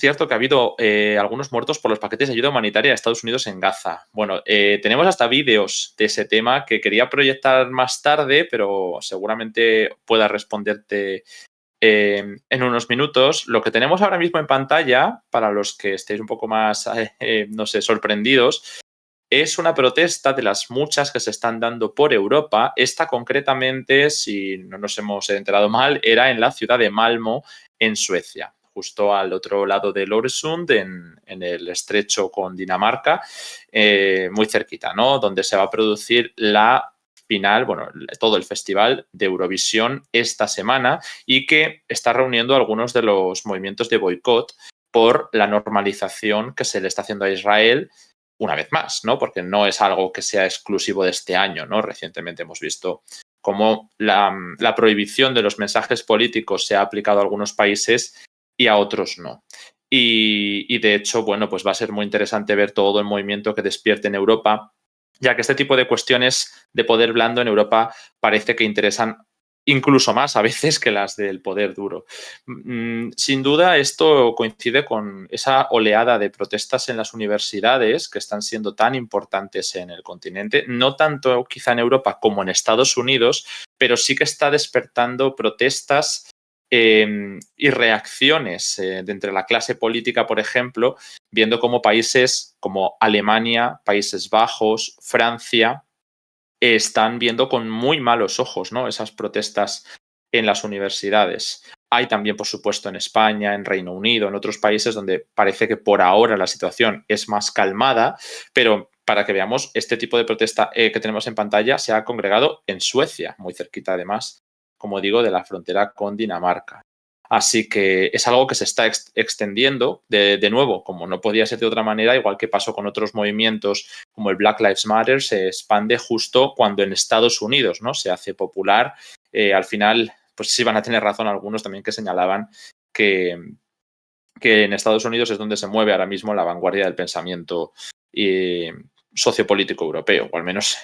cierto que ha habido algunos muertos por los paquetes de ayuda humanitaria de Estados Unidos en Gaza. Bueno, tenemos hasta vídeos de ese tema que quería proyectar más tarde, pero seguramente pueda responderte en unos minutos. Lo que tenemos ahora mismo en pantalla, para los que estéis un poco más, no sé, sorprendidos, es una protesta de las muchas que se están dando por Europa. Esta concretamente, si no nos hemos enterado mal, era en la ciudad de Malmö, en Suecia, justo al otro lado del Öresund, en el estrecho con Dinamarca, muy cerquita, ¿no? Donde se va a producir la final, bueno, todo el festival de Eurovisión esta semana y que está reuniendo algunos de los movimientos de boicot por la normalización que se le está haciendo a Israel una vez más, ¿no? Porque no es algo que sea exclusivo de este año, ¿no? Recientemente hemos visto cómo la prohibición de los mensajes políticos se ha aplicado a algunos países y a otros no. Y de hecho, bueno, pues va a ser muy interesante ver todo el movimiento que despierte en Europa, ya que este tipo de cuestiones de poder blando en Europa parece que interesan incluso más a veces que las del poder duro. Sin duda, esto coincide con esa oleada de protestas en las universidades que están siendo tan importantes en el continente, no tanto quizá en Europa como en Estados Unidos, pero sí que está despertando protestas y reacciones de entre la clase política, por ejemplo, viendo cómo países como Alemania, Países Bajos, Francia, están viendo con muy malos ojos, ¿no?, esas protestas en las universidades. Hay también, por supuesto, en España, en Reino Unido, en otros países donde parece que por ahora la situación es más calmada, pero para que veamos, este tipo de protesta que tenemos en pantalla se ha congregado en Suecia, muy cerquita además, como digo, de la frontera con Dinamarca. Así que es algo que se está extendiendo de nuevo, como no podía ser de otra manera, igual que pasó con otros movimientos como el Black Lives Matter, se expande justo cuando en Estados Unidos, ¿no?, se hace popular. Al final, pues sí van a tener razón algunos también que señalaban que en Estados Unidos es donde se mueve ahora mismo la vanguardia del pensamiento sociopolítico europeo, o al menos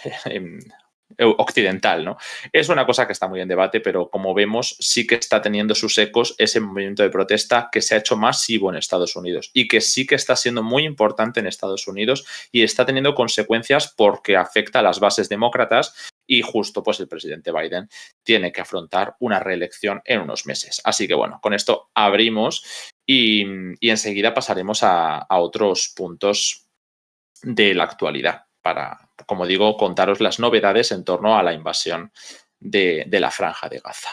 occidental, ¿no? Es una cosa que está muy en debate, pero como vemos, sí que está teniendo sus ecos ese movimiento de protesta que se ha hecho masivo en Estados Unidos y que sí que está siendo muy importante en Estados Unidos y está teniendo consecuencias porque afecta a las bases demócratas y justo pues el presidente Biden tiene que afrontar una reelección en unos meses. Así que bueno, con esto abrimos y enseguida pasaremos a otros puntos de la actualidad para, como digo, contaros las novedades en torno a la invasión de la Franja de Gaza.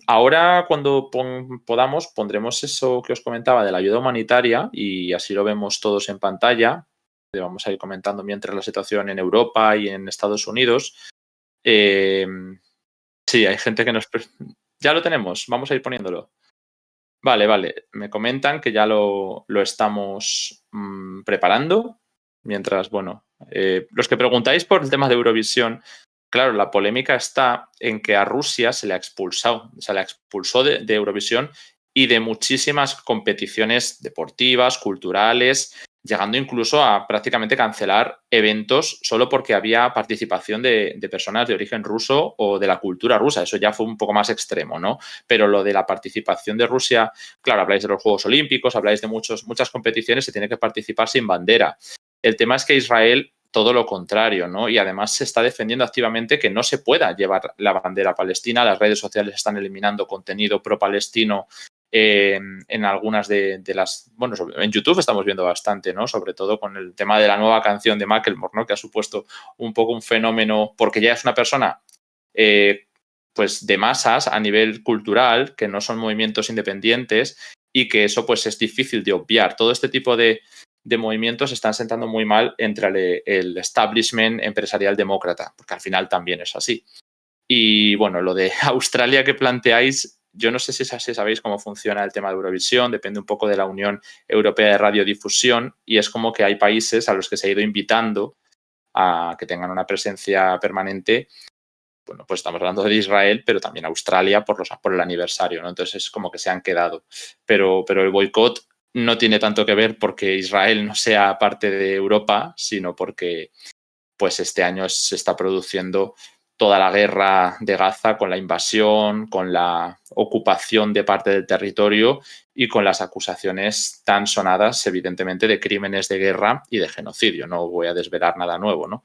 Ahora, cuando podamos, pondremos eso que os comentaba de la ayuda humanitaria y así lo vemos todos en pantalla. Vamos a ir comentando mientras la situación en Europa y en Estados Unidos. Sí, hay gente que nos... Ya lo tenemos, vamos a ir poniéndolo. Vale. Me comentan que ya lo estamos preparando. Mientras, bueno, los que preguntáis por el tema de Eurovisión, claro, la polémica está en que a Rusia se le expulsó de Eurovisión y de muchísimas competiciones deportivas, culturales, llegando incluso a prácticamente cancelar eventos solo porque había participación de personas de origen ruso o de la cultura rusa. Eso ya fue un poco más extremo, ¿no? Pero lo de la participación de Rusia, claro, habláis de los Juegos Olímpicos, habláis de muchas competiciones, se tiene que participar sin bandera. El tema es que Israel, todo lo contrario, ¿no? Y además se está defendiendo activamente que no se pueda llevar la bandera palestina. Las redes sociales están eliminando contenido pro-palestino en algunas de las... Bueno, en YouTube estamos viendo bastante, ¿no? Sobre todo con el tema de la nueva canción de Macklemore, ¿no?, que ha supuesto un poco un fenómeno, porque ya es una persona pues de masas a nivel cultural, que no son movimientos independientes y que eso pues es difícil de obviar. Todo este tipo de movimientos están sentando muy mal entre el establishment empresarial demócrata, porque al final también es así. Y bueno, lo de Australia que planteáis, yo no sé si sabéis cómo funciona el tema de Eurovisión, depende un poco de la Unión Europea de Radiodifusión y es como que hay países a los que se ha ido invitando a que tengan una presencia permanente. Bueno, pues estamos hablando de Israel, pero también Australia por el aniversario, ¿no? Entonces es como que se han quedado. Pero el boicot no tiene tanto que ver porque Israel no sea parte de Europa, sino porque pues este año se está produciendo toda la guerra de Gaza, con la invasión, con la ocupación de parte del territorio y con las acusaciones tan sonadas, evidentemente, de crímenes de guerra y de genocidio. No voy a desvelar nada nuevo, ¿no?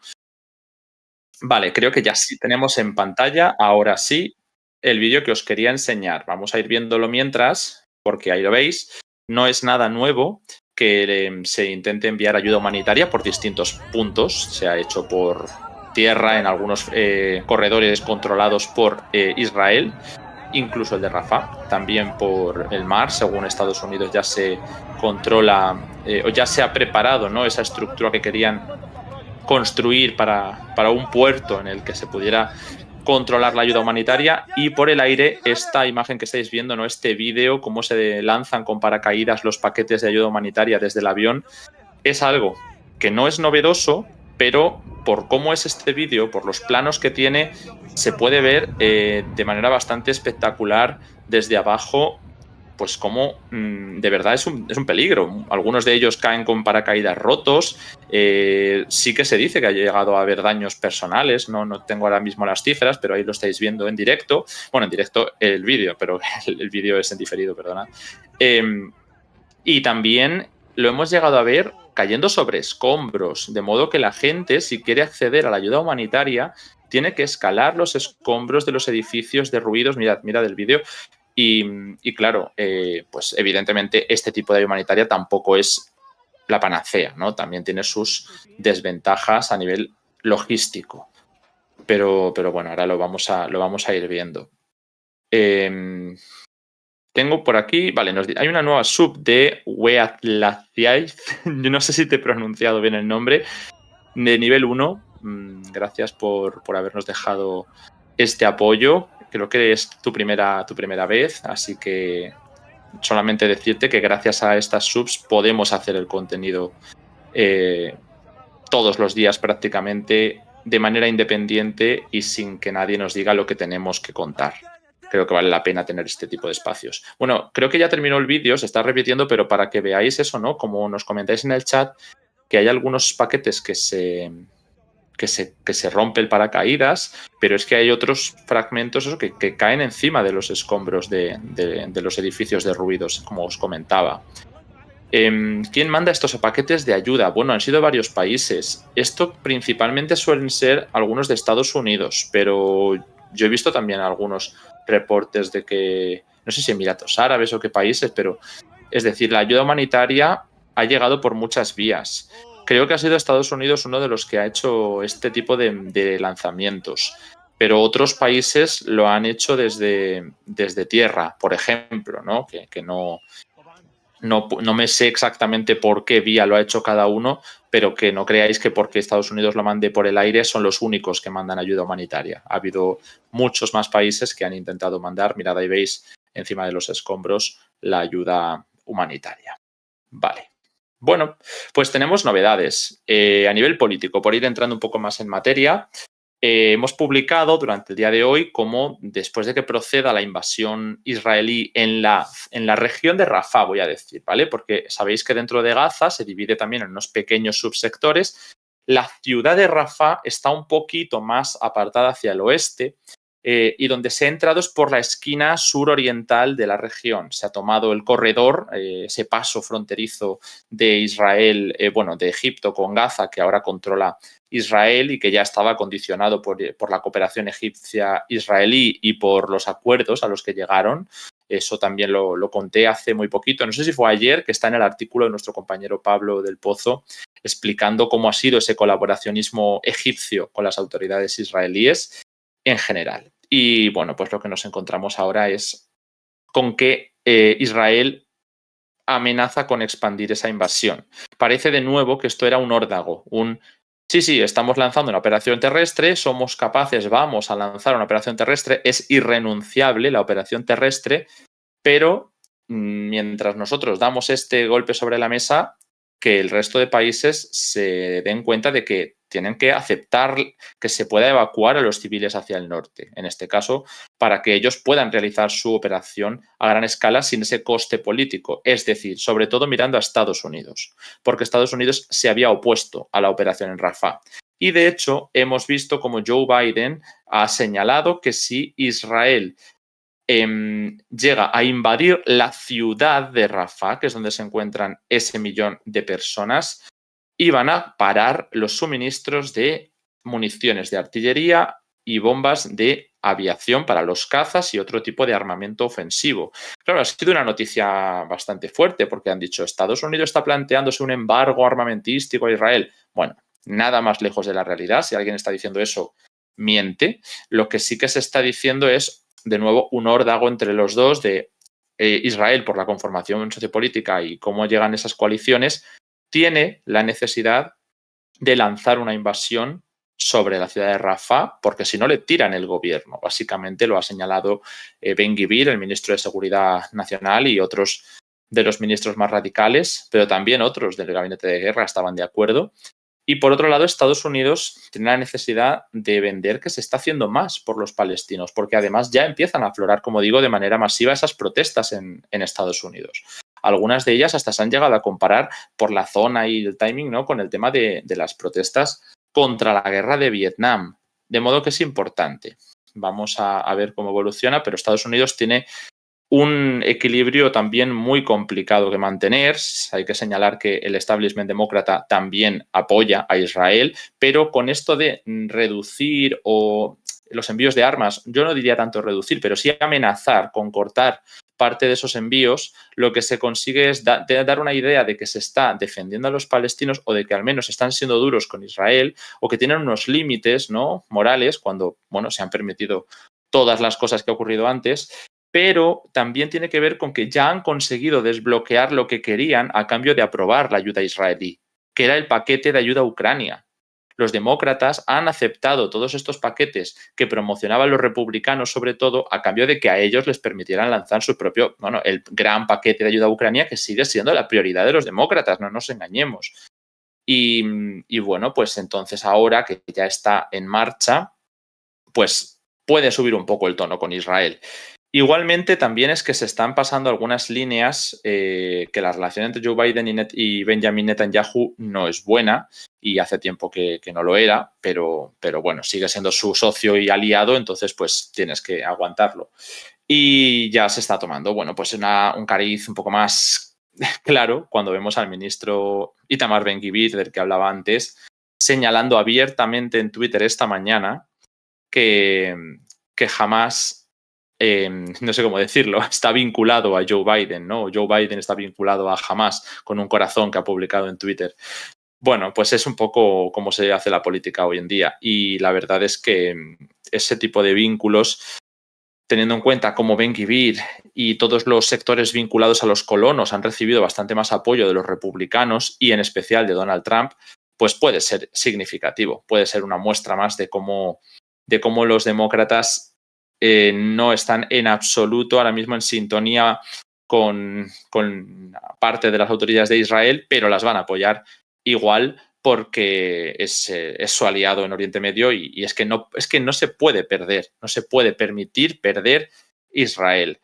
Vale, creo que ya sí tenemos en pantalla, ahora sí, el vídeo que os quería enseñar. Vamos a ir viéndolo mientras, porque ahí lo veis. No es nada nuevo que se intente enviar ayuda humanitaria por distintos puntos. Se ha hecho por tierra en algunos corredores controlados por Israel, incluso el de Rafah, también por el mar. Según Estados Unidos ya se controla o ya se ha preparado, ¿no?, esa estructura que querían construir para un puerto en el que se pudiera controlar la ayuda humanitaria. Y por el aire, esta imagen que estáis viendo, ¿no?, este vídeo, cómo se lanzan con paracaídas los paquetes de ayuda humanitaria desde el avión, es algo que no es novedoso, pero por cómo es este vídeo, por los planos que tiene, se puede ver de manera bastante espectacular desde abajo, pues como de verdad es un peligro. Algunos de ellos caen con paracaídas rotos. Sí que se dice que ha llegado a haber daños personales. No tengo ahora mismo las cifras, pero ahí lo estáis viendo en directo. Bueno, en directo el vídeo, pero el vídeo es en diferido, perdonad. Y también lo hemos llegado a ver cayendo sobre escombros, de modo que la gente, si quiere acceder a la ayuda humanitaria, tiene que escalar los escombros de los edificios derruidos. Mirad el vídeo. Y claro, pues evidentemente este tipo de ayuda humanitaria tampoco es la panacea, ¿no? También tiene sus desventajas a nivel logístico. Pero bueno, ahora lo vamos a ir viendo. Tengo por aquí, vale, hay una nueva sub de Weatlaciaid, yo no sé si te he pronunciado bien el nombre, de nivel 1. Gracias por habernos dejado este apoyo. Creo que es tu primera vez, así que solamente decirte que gracias a estas subs podemos hacer el contenido todos los días prácticamente de manera independiente y sin que nadie nos diga lo que tenemos que contar. Creo que vale la pena tener este tipo de espacios. Bueno, creo que ya terminó el vídeo, se está repitiendo, pero para que veáis eso, ¿no? Como nos comentáis en el chat, que hay algunos paquetes que se rompe el paracaídas, pero es que hay otros fragmentos que caen encima de los escombros de los edificios derruidos, como os comentaba. ¿Quién manda estos paquetes de ayuda? Bueno, han sido varios países. Esto principalmente suelen ser algunos de Estados Unidos, pero yo he visto también algunos reportes de que, no sé si Emiratos Árabes o qué países, pero es decir, la ayuda humanitaria ha llegado por muchas vías. Creo que ha sido Estados Unidos uno de los que ha hecho este tipo de lanzamientos, pero otros países lo han hecho desde tierra, por ejemplo, ¿no? Que no me sé exactamente por qué vía lo ha hecho cada uno, pero que no creáis que porque Estados Unidos lo mande por el aire son los únicos que mandan ayuda humanitaria. Ha habido muchos más países que han intentado mandar. Mirad, ahí veis encima de los escombros la ayuda humanitaria. Vale. Bueno, pues tenemos novedades a nivel político. Por ir entrando un poco más en materia, hemos publicado durante el día de hoy cómo después de que proceda la invasión israelí en la región de Rafah, voy a decir, ¿vale? Porque sabéis que dentro de Gaza se divide también en unos pequeños subsectores. La ciudad de Rafah está un poquito más apartada hacia el oeste y donde se ha entrado es por la esquina suroriental de la región. Se ha tomado el corredor, ese paso fronterizo de Israel, de Egipto con Gaza, que ahora controla Israel y que ya estaba condicionado por la cooperación egipcia-israelí y por los acuerdos a los que llegaron. Eso también lo conté hace muy poquito, no sé si fue ayer, que está en el artículo de nuestro compañero Pablo del Pozo, explicando cómo ha sido ese colaboracionismo egipcio con las autoridades israelíes en general. Y bueno, pues lo que nos encontramos ahora es con que Israel amenaza con expandir esa invasión. Parece de nuevo que esto era un órdago, sí, estamos lanzando una operación terrestre, somos capaces, vamos a lanzar una operación terrestre, es irrenunciable la operación terrestre, pero mientras nosotros damos este golpe sobre la mesa, que el resto de países se den cuenta de que tienen que aceptar que se pueda evacuar a los civiles hacia el norte, en este caso, para que ellos puedan realizar su operación a gran escala sin ese coste político, es decir, sobre todo mirando a Estados Unidos, porque Estados Unidos se había opuesto a la operación en Rafah. Y de hecho, hemos visto como Joe Biden ha señalado que si Israel llega a invadir la ciudad de Rafah, que es donde se encuentran ese millón de personas, y van a parar los suministros de municiones de artillería y bombas de aviación para los cazas y otro tipo de armamento ofensivo. Claro, ha sido una noticia bastante fuerte porque han dicho Estados Unidos está planteándose un embargo armamentístico a Israel. Bueno, nada más lejos de la realidad. Si alguien está diciendo eso, miente. Lo que sí que se está diciendo es, de nuevo, un órdago entre los dos de Israel por la conformación sociopolítica y cómo llegan esas coaliciones, tiene la necesidad de lanzar una invasión sobre la ciudad de Rafah, porque si no le tiran el gobierno. Básicamente lo ha señalado Ben-Gvir, el ministro de Seguridad Nacional, y otros de los ministros más radicales, pero también otros del gabinete de guerra estaban de acuerdo. Y por otro lado, Estados Unidos tiene la necesidad de vender que se está haciendo más por los palestinos, porque además ya empiezan a aflorar, como digo, de manera masiva esas protestas en Estados Unidos. Algunas de ellas hasta se han llegado a comparar por la zona y el timing, ¿no?, con el tema de las protestas contra la guerra de Vietnam. De modo que es importante. Vamos a ver cómo evoluciona, pero Estados Unidos tiene un equilibrio también muy complicado que mantener. Hay que señalar que el establishment demócrata también apoya a Israel, pero con esto de reducir o los envíos de armas, yo no diría tanto reducir, pero sí amenazar con cortar parte de esos envíos, lo que se consigue es dar una idea de que se está defendiendo a los palestinos o de que al menos están siendo duros con Israel o que tienen unos límites, ¿no?, morales cuando, bueno, se han permitido todas las cosas que ha ocurrido antes, pero también tiene que ver con que ya han conseguido desbloquear lo que querían a cambio de aprobar la ayuda israelí, que era el paquete de ayuda a Ucrania. Los demócratas han aceptado todos estos paquetes que promocionaban los republicanos, sobre todo, a cambio de que a ellos les permitieran lanzar su propio, bueno, el gran paquete de ayuda a Ucrania, que sigue siendo la prioridad de los demócratas, no nos engañemos. Y bueno, pues entonces ahora que ya está en marcha, pues puede subir un poco el tono con Israel. Igualmente, también es que se están pasando algunas líneas que la relación entre Joe Biden y Benjamin Netanyahu no es buena y hace tiempo que no lo era, pero bueno, sigue siendo su socio y aliado, entonces pues tienes que aguantarlo. Y ya se está tomando, bueno, pues un cariz un poco más claro cuando vemos al ministro Itamar Ben-Gvir, del que hablaba antes, señalando abiertamente en Twitter esta mañana que jamás, no sé cómo decirlo, está vinculado a Joe Biden, ¿no? Joe Biden está vinculado a Hamas con un corazón que ha publicado en Twitter. Bueno, pues es un poco cómo se hace la política hoy en día. Y la verdad es que ese tipo de vínculos, teniendo en cuenta cómo Ben-Gvir y todos los sectores vinculados a los colonos han recibido bastante más apoyo de los republicanos y en especial de Donald Trump, pues puede ser significativo, puede ser una muestra más de cómo los demócratas no están en absoluto ahora mismo en sintonía con parte de las autoridades de Israel, pero las van a apoyar igual porque es su aliado en Oriente Medio y es que no se puede perder, no se puede permitir perder Israel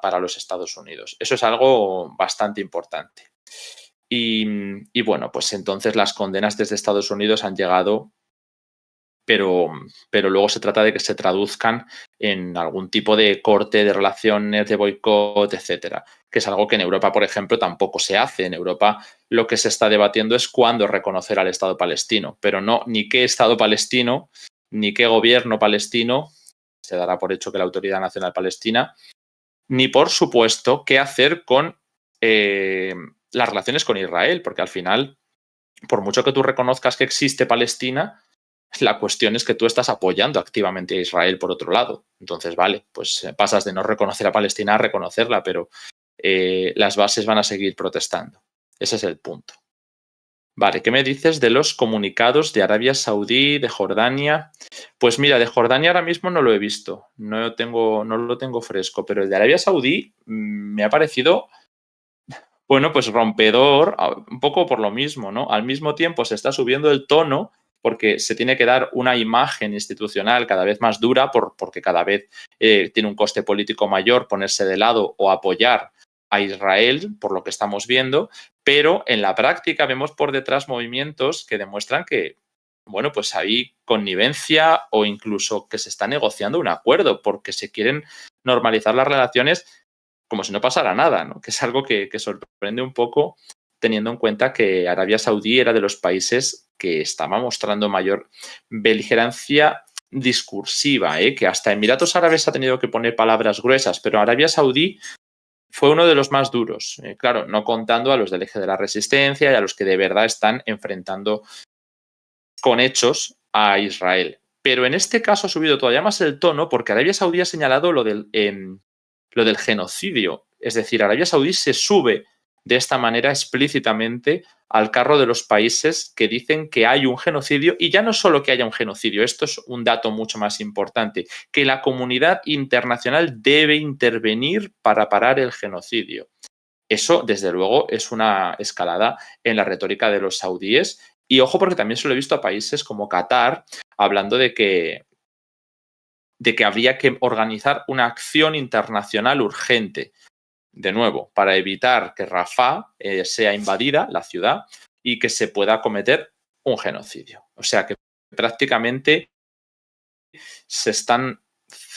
para los Estados Unidos. Eso es algo bastante importante. Y bueno, pues entonces las condenas desde Estados Unidos han llegado, pero luego se trata de que se traduzcan en algún tipo de corte de relaciones, de boicot, etcétera, que es algo que en Europa, por ejemplo, tampoco se hace. En Europa lo que se está debatiendo es cuándo reconocer al Estado palestino, pero no ni qué Estado palestino, ni qué gobierno palestino, se dará por hecho que la Autoridad Nacional Palestina, ni por supuesto qué hacer con las relaciones con Israel, porque al final, por mucho que tú reconozcas que existe Palestina, la cuestión es que tú estás apoyando activamente a Israel por otro lado. Entonces, vale, pues pasas de no reconocer a Palestina a reconocerla, pero las bases van a seguir protestando. Ese es el punto. Vale, ¿qué me dices de los comunicados de Arabia Saudí, de Jordania? Pues mira, de Jordania ahora mismo no lo he visto, no lo tengo fresco, pero el de Arabia Saudí me ha parecido, bueno, pues rompedor, un poco por lo mismo, ¿no? Al mismo tiempo se está subiendo el tono porque se tiene que dar una imagen institucional cada vez más dura porque cada vez tiene un coste político mayor ponerse de lado o apoyar a Israel, por lo que estamos viendo, pero en la práctica vemos por detrás movimientos que demuestran que bueno, pues hay connivencia o incluso que se está negociando un acuerdo porque se quieren normalizar las relaciones como si no pasara nada, ¿no? Que es algo que sorprende un poco teniendo en cuenta que Arabia Saudí era de los países que estaba mostrando mayor beligerancia discursiva, que hasta Emiratos Árabes ha tenido que poner palabras gruesas, pero Arabia Saudí fue uno de los más duros, claro, no contando a los del eje de la resistencia y a los que de verdad están enfrentando con hechos a Israel. Pero en este caso ha subido todavía más el tono porque Arabia Saudí ha señalado lo del genocidio. Es decir, Arabia Saudí se sube de esta manera explícitamente al carro de los países que dicen que hay un genocidio y ya no solo que haya un genocidio, esto es un dato mucho más importante, que la comunidad internacional debe intervenir para parar el genocidio. Eso, desde luego, es una escalada en la retórica de los saudíes y ojo porque también se lo he visto a países como Qatar hablando de que habría que organizar una acción internacional urgente, de nuevo, para evitar que Rafah sea invadida, la ciudad, y que se pueda cometer un genocidio. O sea que prácticamente se están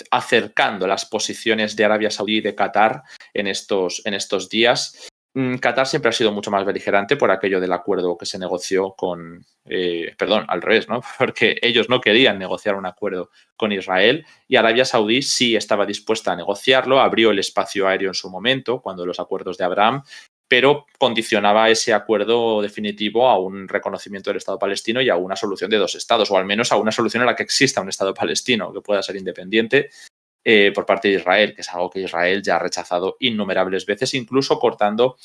acercando las posiciones de Arabia Saudí y de Qatar en estos días. Qatar siempre ha sido mucho más beligerante por aquello del acuerdo que se negoció con, perdón, al revés, ¿no? Porque ellos no querían negociar un acuerdo con Israel y Arabia Saudí sí estaba dispuesta a negociarlo, abrió el espacio aéreo en su momento, cuando los acuerdos de Abraham, pero condicionaba ese acuerdo definitivo a un reconocimiento del Estado palestino y a una solución de dos estados, o al menos a una solución en la que exista un Estado palestino que pueda ser independiente por parte de Israel, que es algo que Israel ya ha rechazado innumerables veces, incluso cortando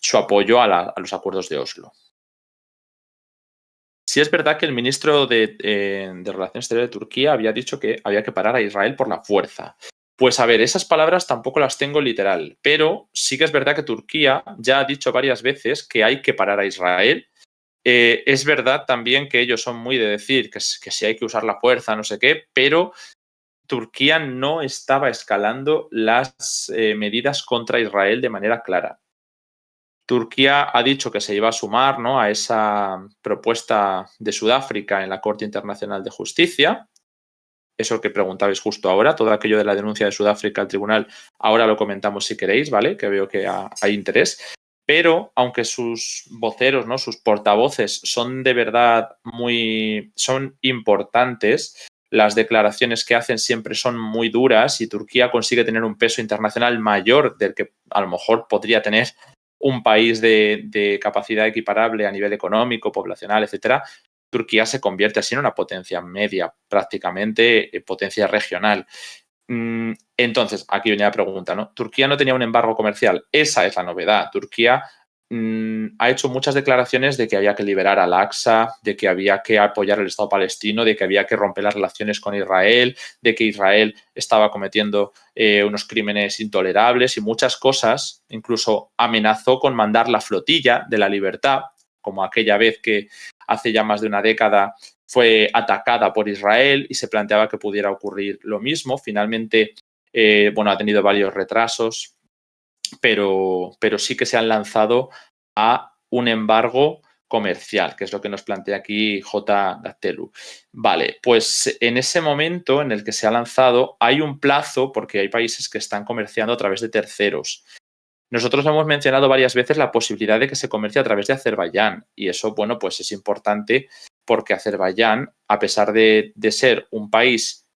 su apoyo a los acuerdos de Oslo. Sí es verdad que el ministro de Relaciones Exteriores de Turquía había dicho que había que parar a Israel por la fuerza. Pues a ver, esas palabras tampoco las tengo literal, pero sí que es verdad que Turquía ya ha dicho varias veces que hay que parar a Israel. Es verdad también que ellos son muy de decir que si hay que usar la fuerza, no sé qué, pero Turquía no estaba escalando las medidas contra Israel de manera clara. Turquía ha dicho que se iba a sumar, ¿no?, a esa propuesta de Sudáfrica en la Corte Internacional de Justicia. Eso que preguntabais justo ahora, todo aquello de la denuncia de Sudáfrica al tribunal, ahora lo comentamos si queréis, ¿vale? Que veo que hay interés. Pero aunque sus voceros, ¿no?, sus portavoces son de verdad son importantes, las declaraciones que hacen siempre son muy duras y Turquía consigue tener un peso internacional mayor del que a lo mejor podría tener un país de capacidad equiparable a nivel económico, poblacional, etcétera. Turquía se convierte así en una potencia media, prácticamente potencia regional. Entonces, aquí viene la pregunta, ¿no? Turquía no tenía un embargo comercial. Esa es la novedad. Turquía ha hecho muchas declaraciones de que había que liberar al Aqsa, de que había que apoyar al Estado palestino, de que había que romper las relaciones con Israel, de que Israel estaba cometiendo unos crímenes intolerables y muchas cosas. Incluso amenazó con mandar la flotilla de la libertad, como aquella vez que hace ya más de una década fue atacada por Israel y se planteaba que pudiera ocurrir lo mismo. Finalmente, ha tenido varios retrasos, pero sí que se han lanzado a un embargo comercial, que es lo que nos plantea aquí J. Gatelu. Vale, pues en ese momento en el que se ha lanzado hay un plazo porque hay países que están comerciando a través de terceros. Nosotros hemos mencionado varias veces la posibilidad de que se comercie a través de Azerbaiyán y eso, bueno, pues es importante porque Azerbaiyán, a pesar de ser un país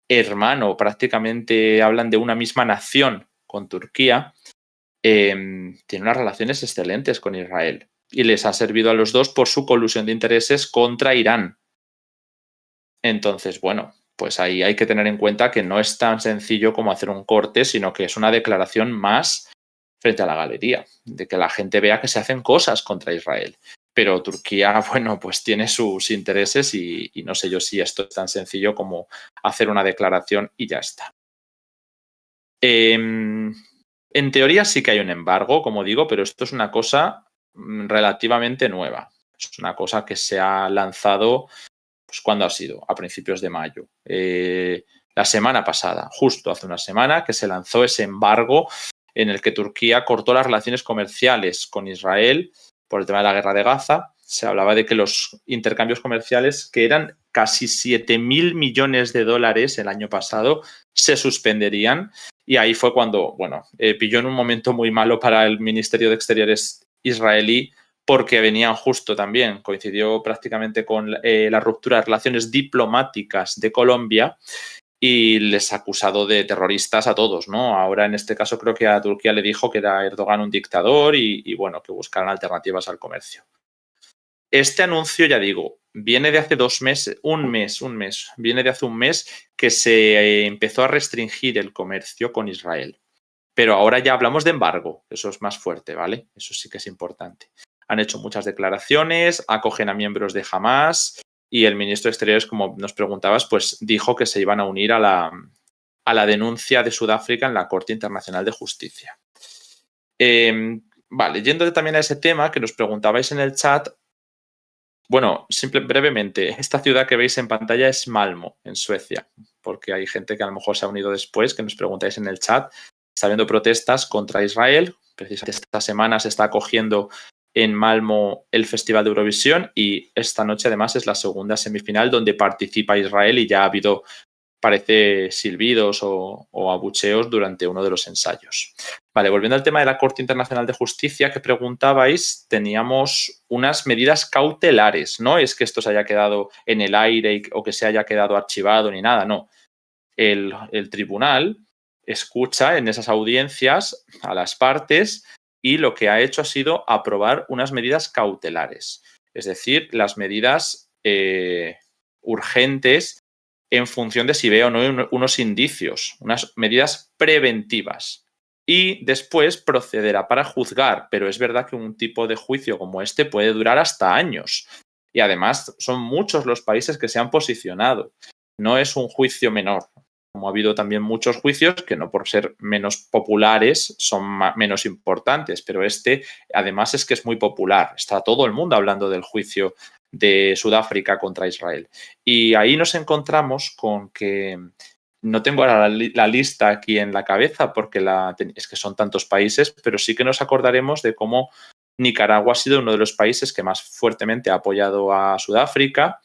hermano, prácticamente hablan de una misma nación con Turquía, tiene unas relaciones excelentes con Israel y les ha servido a los dos por su colusión de intereses contra Irán. Entonces, bueno, pues ahí hay que tener en cuenta que no es tan sencillo como hacer un corte, sino que es una declaración más frente a la galería, de que la gente vea que se hacen cosas contra Israel. Pero Turquía, bueno, pues tiene sus intereses y no sé yo si esto es tan sencillo como hacer una declaración y ya está. En teoría sí que hay un embargo, como digo, pero esto es una cosa relativamente nueva. Es una cosa que se ha lanzado, pues ¿cuándo ha sido? A principios de mayo. La semana pasada, justo hace una semana, que se lanzó ese embargo en el que Turquía cortó las relaciones comerciales con Israel por el tema de la guerra de Gaza se hablaba de que los intercambios comerciales, que eran casi 7.000 millones de dólares el año pasado, se suspenderían. Y ahí fue cuando, bueno, pilló en un momento muy malo para el Ministerio de Exteriores israelí, porque venían justo también, coincidió prácticamente con la ruptura de relaciones diplomáticas de Colombia y les ha acusado de terroristas a todos, ¿no? Ahora, en este caso, creo que a Turquía le dijo que era Erdogan un dictador y bueno, que buscaran alternativas al comercio. Este anuncio, ya digo, viene de hace 2 meses, un mes, viene de hace un mes que se empezó a restringir el comercio con Israel. Pero ahora ya hablamos de embargo, eso es más fuerte, ¿vale? Eso sí que es importante. Han hecho muchas declaraciones, acogen a miembros de Hamas y el ministro de Exteriores, como nos preguntabas, pues dijo que se iban a unir a la denuncia de Sudáfrica en la Corte Internacional de Justicia. Vale, yendo también a ese tema que nos preguntabais en el chat, bueno, brevemente, esta ciudad que veis en pantalla es Malmo, en Suecia, porque hay gente que a lo mejor se ha unido después, que nos preguntáis en el chat. Está habiendo protestas contra Israel. Precisamente esta semana se está acogiendo en Malmo el Festival de Eurovisión y esta noche además es la segunda semifinal donde participa Israel y ya ha habido, parece, silbidos o abucheos durante uno de los ensayos. Vale, volviendo al tema de la Corte Internacional de Justicia que preguntabais, teníamos unas medidas cautelares. No es que esto se haya quedado en el aire o que se haya quedado archivado ni nada, no. El tribunal escucha en esas audiencias a las partes y lo que ha hecho ha sido aprobar unas medidas cautelares, es decir, las medidas urgentes en función de si ve o no unos indicios, unas medidas preventivas. Y después procederá para juzgar, pero es verdad que un tipo de juicio como este puede durar hasta años. Y además son muchos los países que se han posicionado. No es un juicio menor, como ha habido también muchos juicios que no por ser menos populares son menos importantes, pero este además es que es muy popular. Está todo el mundo hablando del juicio de Sudáfrica contra Israel. Y ahí nos encontramos con que no tengo ahora la lista aquí en la cabeza porque es que son tantos países, pero sí que nos acordaremos de cómo Nicaragua ha sido uno de los países que más fuertemente ha apoyado a Sudáfrica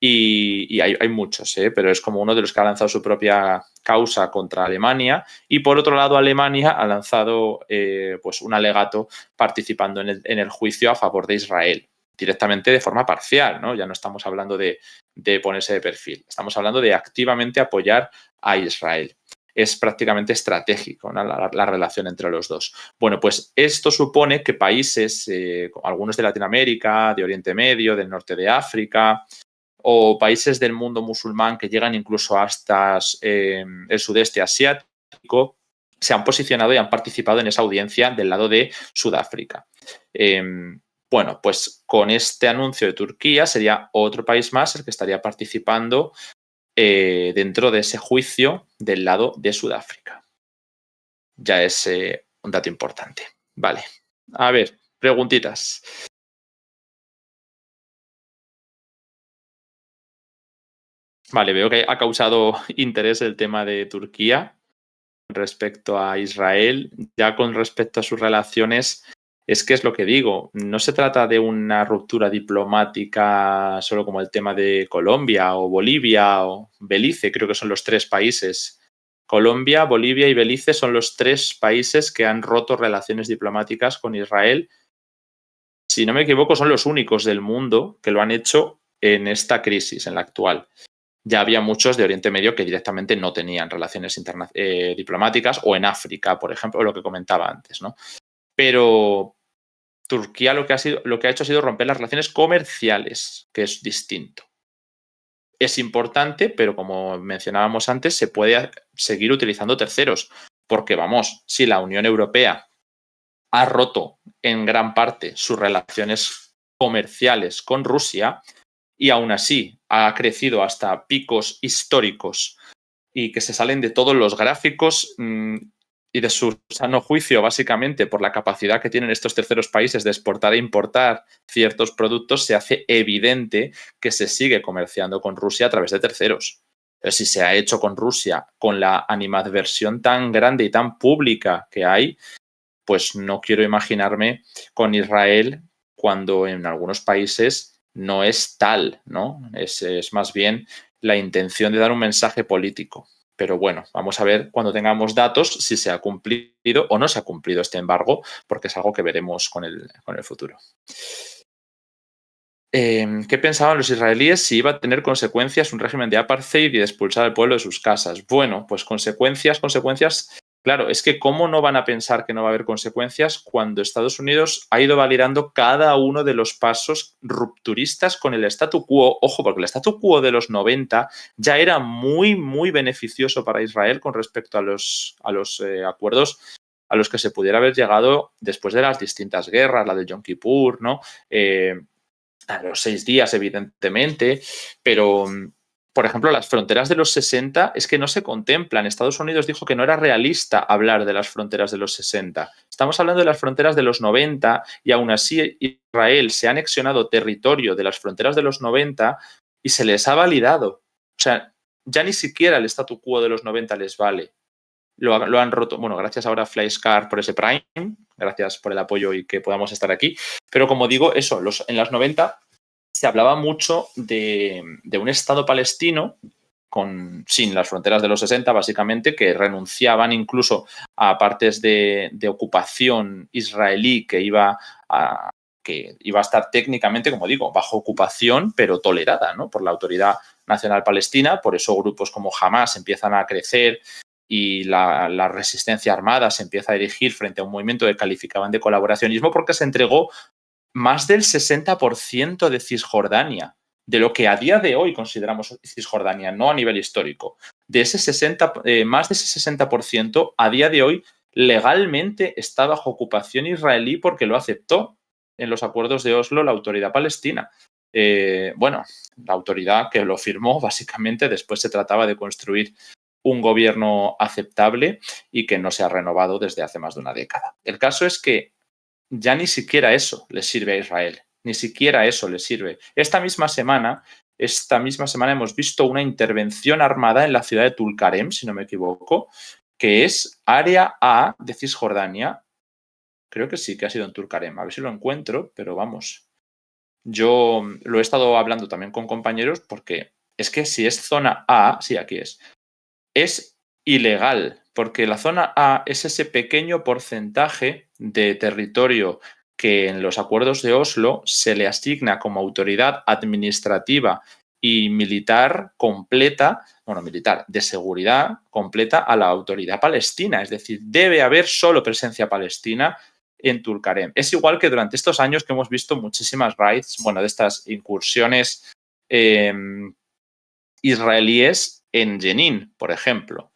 y hay muchos, pero es como uno de los que ha lanzado su propia causa contra Alemania y por otro lado Alemania ha lanzado pues un alegato participando en el juicio a favor de Israel directamente de forma parcial, ¿no? Ya no estamos hablando de ponerse de perfil, estamos hablando de activamente apoyar a Israel. Es prácticamente estratégico, ¿no? la relación entre los dos. Bueno, pues esto supone que países, algunos de Latinoamérica, de Oriente Medio, del norte de África, o países del mundo musulmán que llegan incluso hasta el sudeste asiático, se han posicionado y han participado en esa audiencia del lado de Sudáfrica. Bueno, pues con este anuncio de Turquía sería otro país más el que estaría participando dentro de ese juicio del lado de Sudáfrica. Ya es un dato importante. Vale. A ver, preguntitas. Vale, veo que ha causado interés el tema de Turquía respecto a Israel. Ya con respecto a sus relaciones, es que es lo que digo, no se trata de una ruptura diplomática solo como el tema de Colombia o Bolivia o Belice, creo que son los 3 países. Colombia, Bolivia y Belice son los 3 países que han roto relaciones diplomáticas con Israel. Si no me equivoco, son los únicos del mundo que lo han hecho en esta crisis, en la actual. Ya había muchos de Oriente Medio que directamente no tenían relaciones diplomáticas o en África, por ejemplo, lo que comentaba antes, ¿no? Pero Turquía lo que ha hecho ha sido romper las relaciones comerciales, que es distinto. Es importante, pero como mencionábamos antes, se puede seguir utilizando terceros, porque vamos, si la Unión Europea ha roto en gran parte sus relaciones comerciales con Rusia y aún así ha crecido hasta picos históricos y que se salen de todos los gráficos y de su sano juicio, básicamente, por la capacidad que tienen estos terceros países de exportar e importar ciertos productos, se hace evidente que se sigue comerciando con Rusia a través de terceros. Pero si se ha hecho con Rusia con la animadversión tan grande y tan pública que hay, pues no quiero imaginarme con Israel cuando en algunos países no es tal, ¿no? Es más bien la intención de dar un mensaje político. Pero bueno, vamos a ver cuando tengamos datos si se ha cumplido o no se ha cumplido este embargo, porque es algo que veremos con el futuro. ¿Qué pensaban los israelíes si iba a tener consecuencias un régimen de apartheid y de expulsar al pueblo de sus casas? Bueno, pues consecuencias. Claro, es que cómo no van a pensar que no va a haber consecuencias cuando Estados Unidos ha ido validando cada uno de los pasos rupturistas con el statu quo. Ojo, porque el statu quo de los 90 ya era muy, muy beneficioso para Israel con respecto a los acuerdos a los que se pudiera haber llegado después de las distintas guerras, la de Yom Kippur, ¿no? A los 6 días, evidentemente, pero, por ejemplo, las fronteras de los 60 es que no se contemplan. Estados Unidos dijo que no era realista hablar de las fronteras de los 60. Estamos hablando de las fronteras de los 90 y aún así Israel se ha anexionado territorio de las fronteras de los 90 y se les ha validado. O sea, ya ni siquiera el statu quo de los 90 les vale. Lo han roto. Bueno, gracias ahora a Flyscar por ese Prime. Gracias por el apoyo y que podamos estar aquí. Pero como digo, eso, en los 90 se hablaba mucho de un Estado palestino sin las fronteras de los 60, básicamente, que renunciaban incluso a partes de ocupación israelí que iba a estar técnicamente, como digo, bajo ocupación, pero tolerada, ¿no?, por la Autoridad Nacional Palestina. Por eso grupos como Hamas empiezan a crecer y la resistencia armada se empieza a erigir frente a un movimiento que calificaban de colaboracionismo, porque se entregó más del 60% de Cisjordania, de lo que a día de hoy consideramos Cisjordania, no a nivel histórico. De ese más de ese 60% a día de hoy legalmente está bajo ocupación israelí porque lo aceptó en los acuerdos de Oslo la Autoridad Palestina. Bueno, la autoridad que lo firmó, básicamente, después se trataba de construir un gobierno aceptable y que no se ha renovado desde hace más de una década. El caso es que ya ni siquiera eso le sirve a Israel, ni siquiera eso le sirve. Esta misma semana hemos visto una intervención armada en la ciudad de Tulkarem, si no me equivoco, que es área A de Cisjordania. Creo que sí, que ha sido en Tulkarem. A ver si lo encuentro, pero vamos. Yo lo he estado hablando también con compañeros porque es que si es zona A, sí, aquí es ilegal, porque la zona A es ese pequeño porcentaje de territorio que en los acuerdos de Oslo se le asigna como autoridad administrativa y militar completa, de seguridad completa a la autoridad palestina. Es decir, debe haber solo presencia palestina en Tulkarem. Es igual que durante estos años que hemos visto muchísimas raids, de estas incursiones israelíes en Jenin, por ejemplo.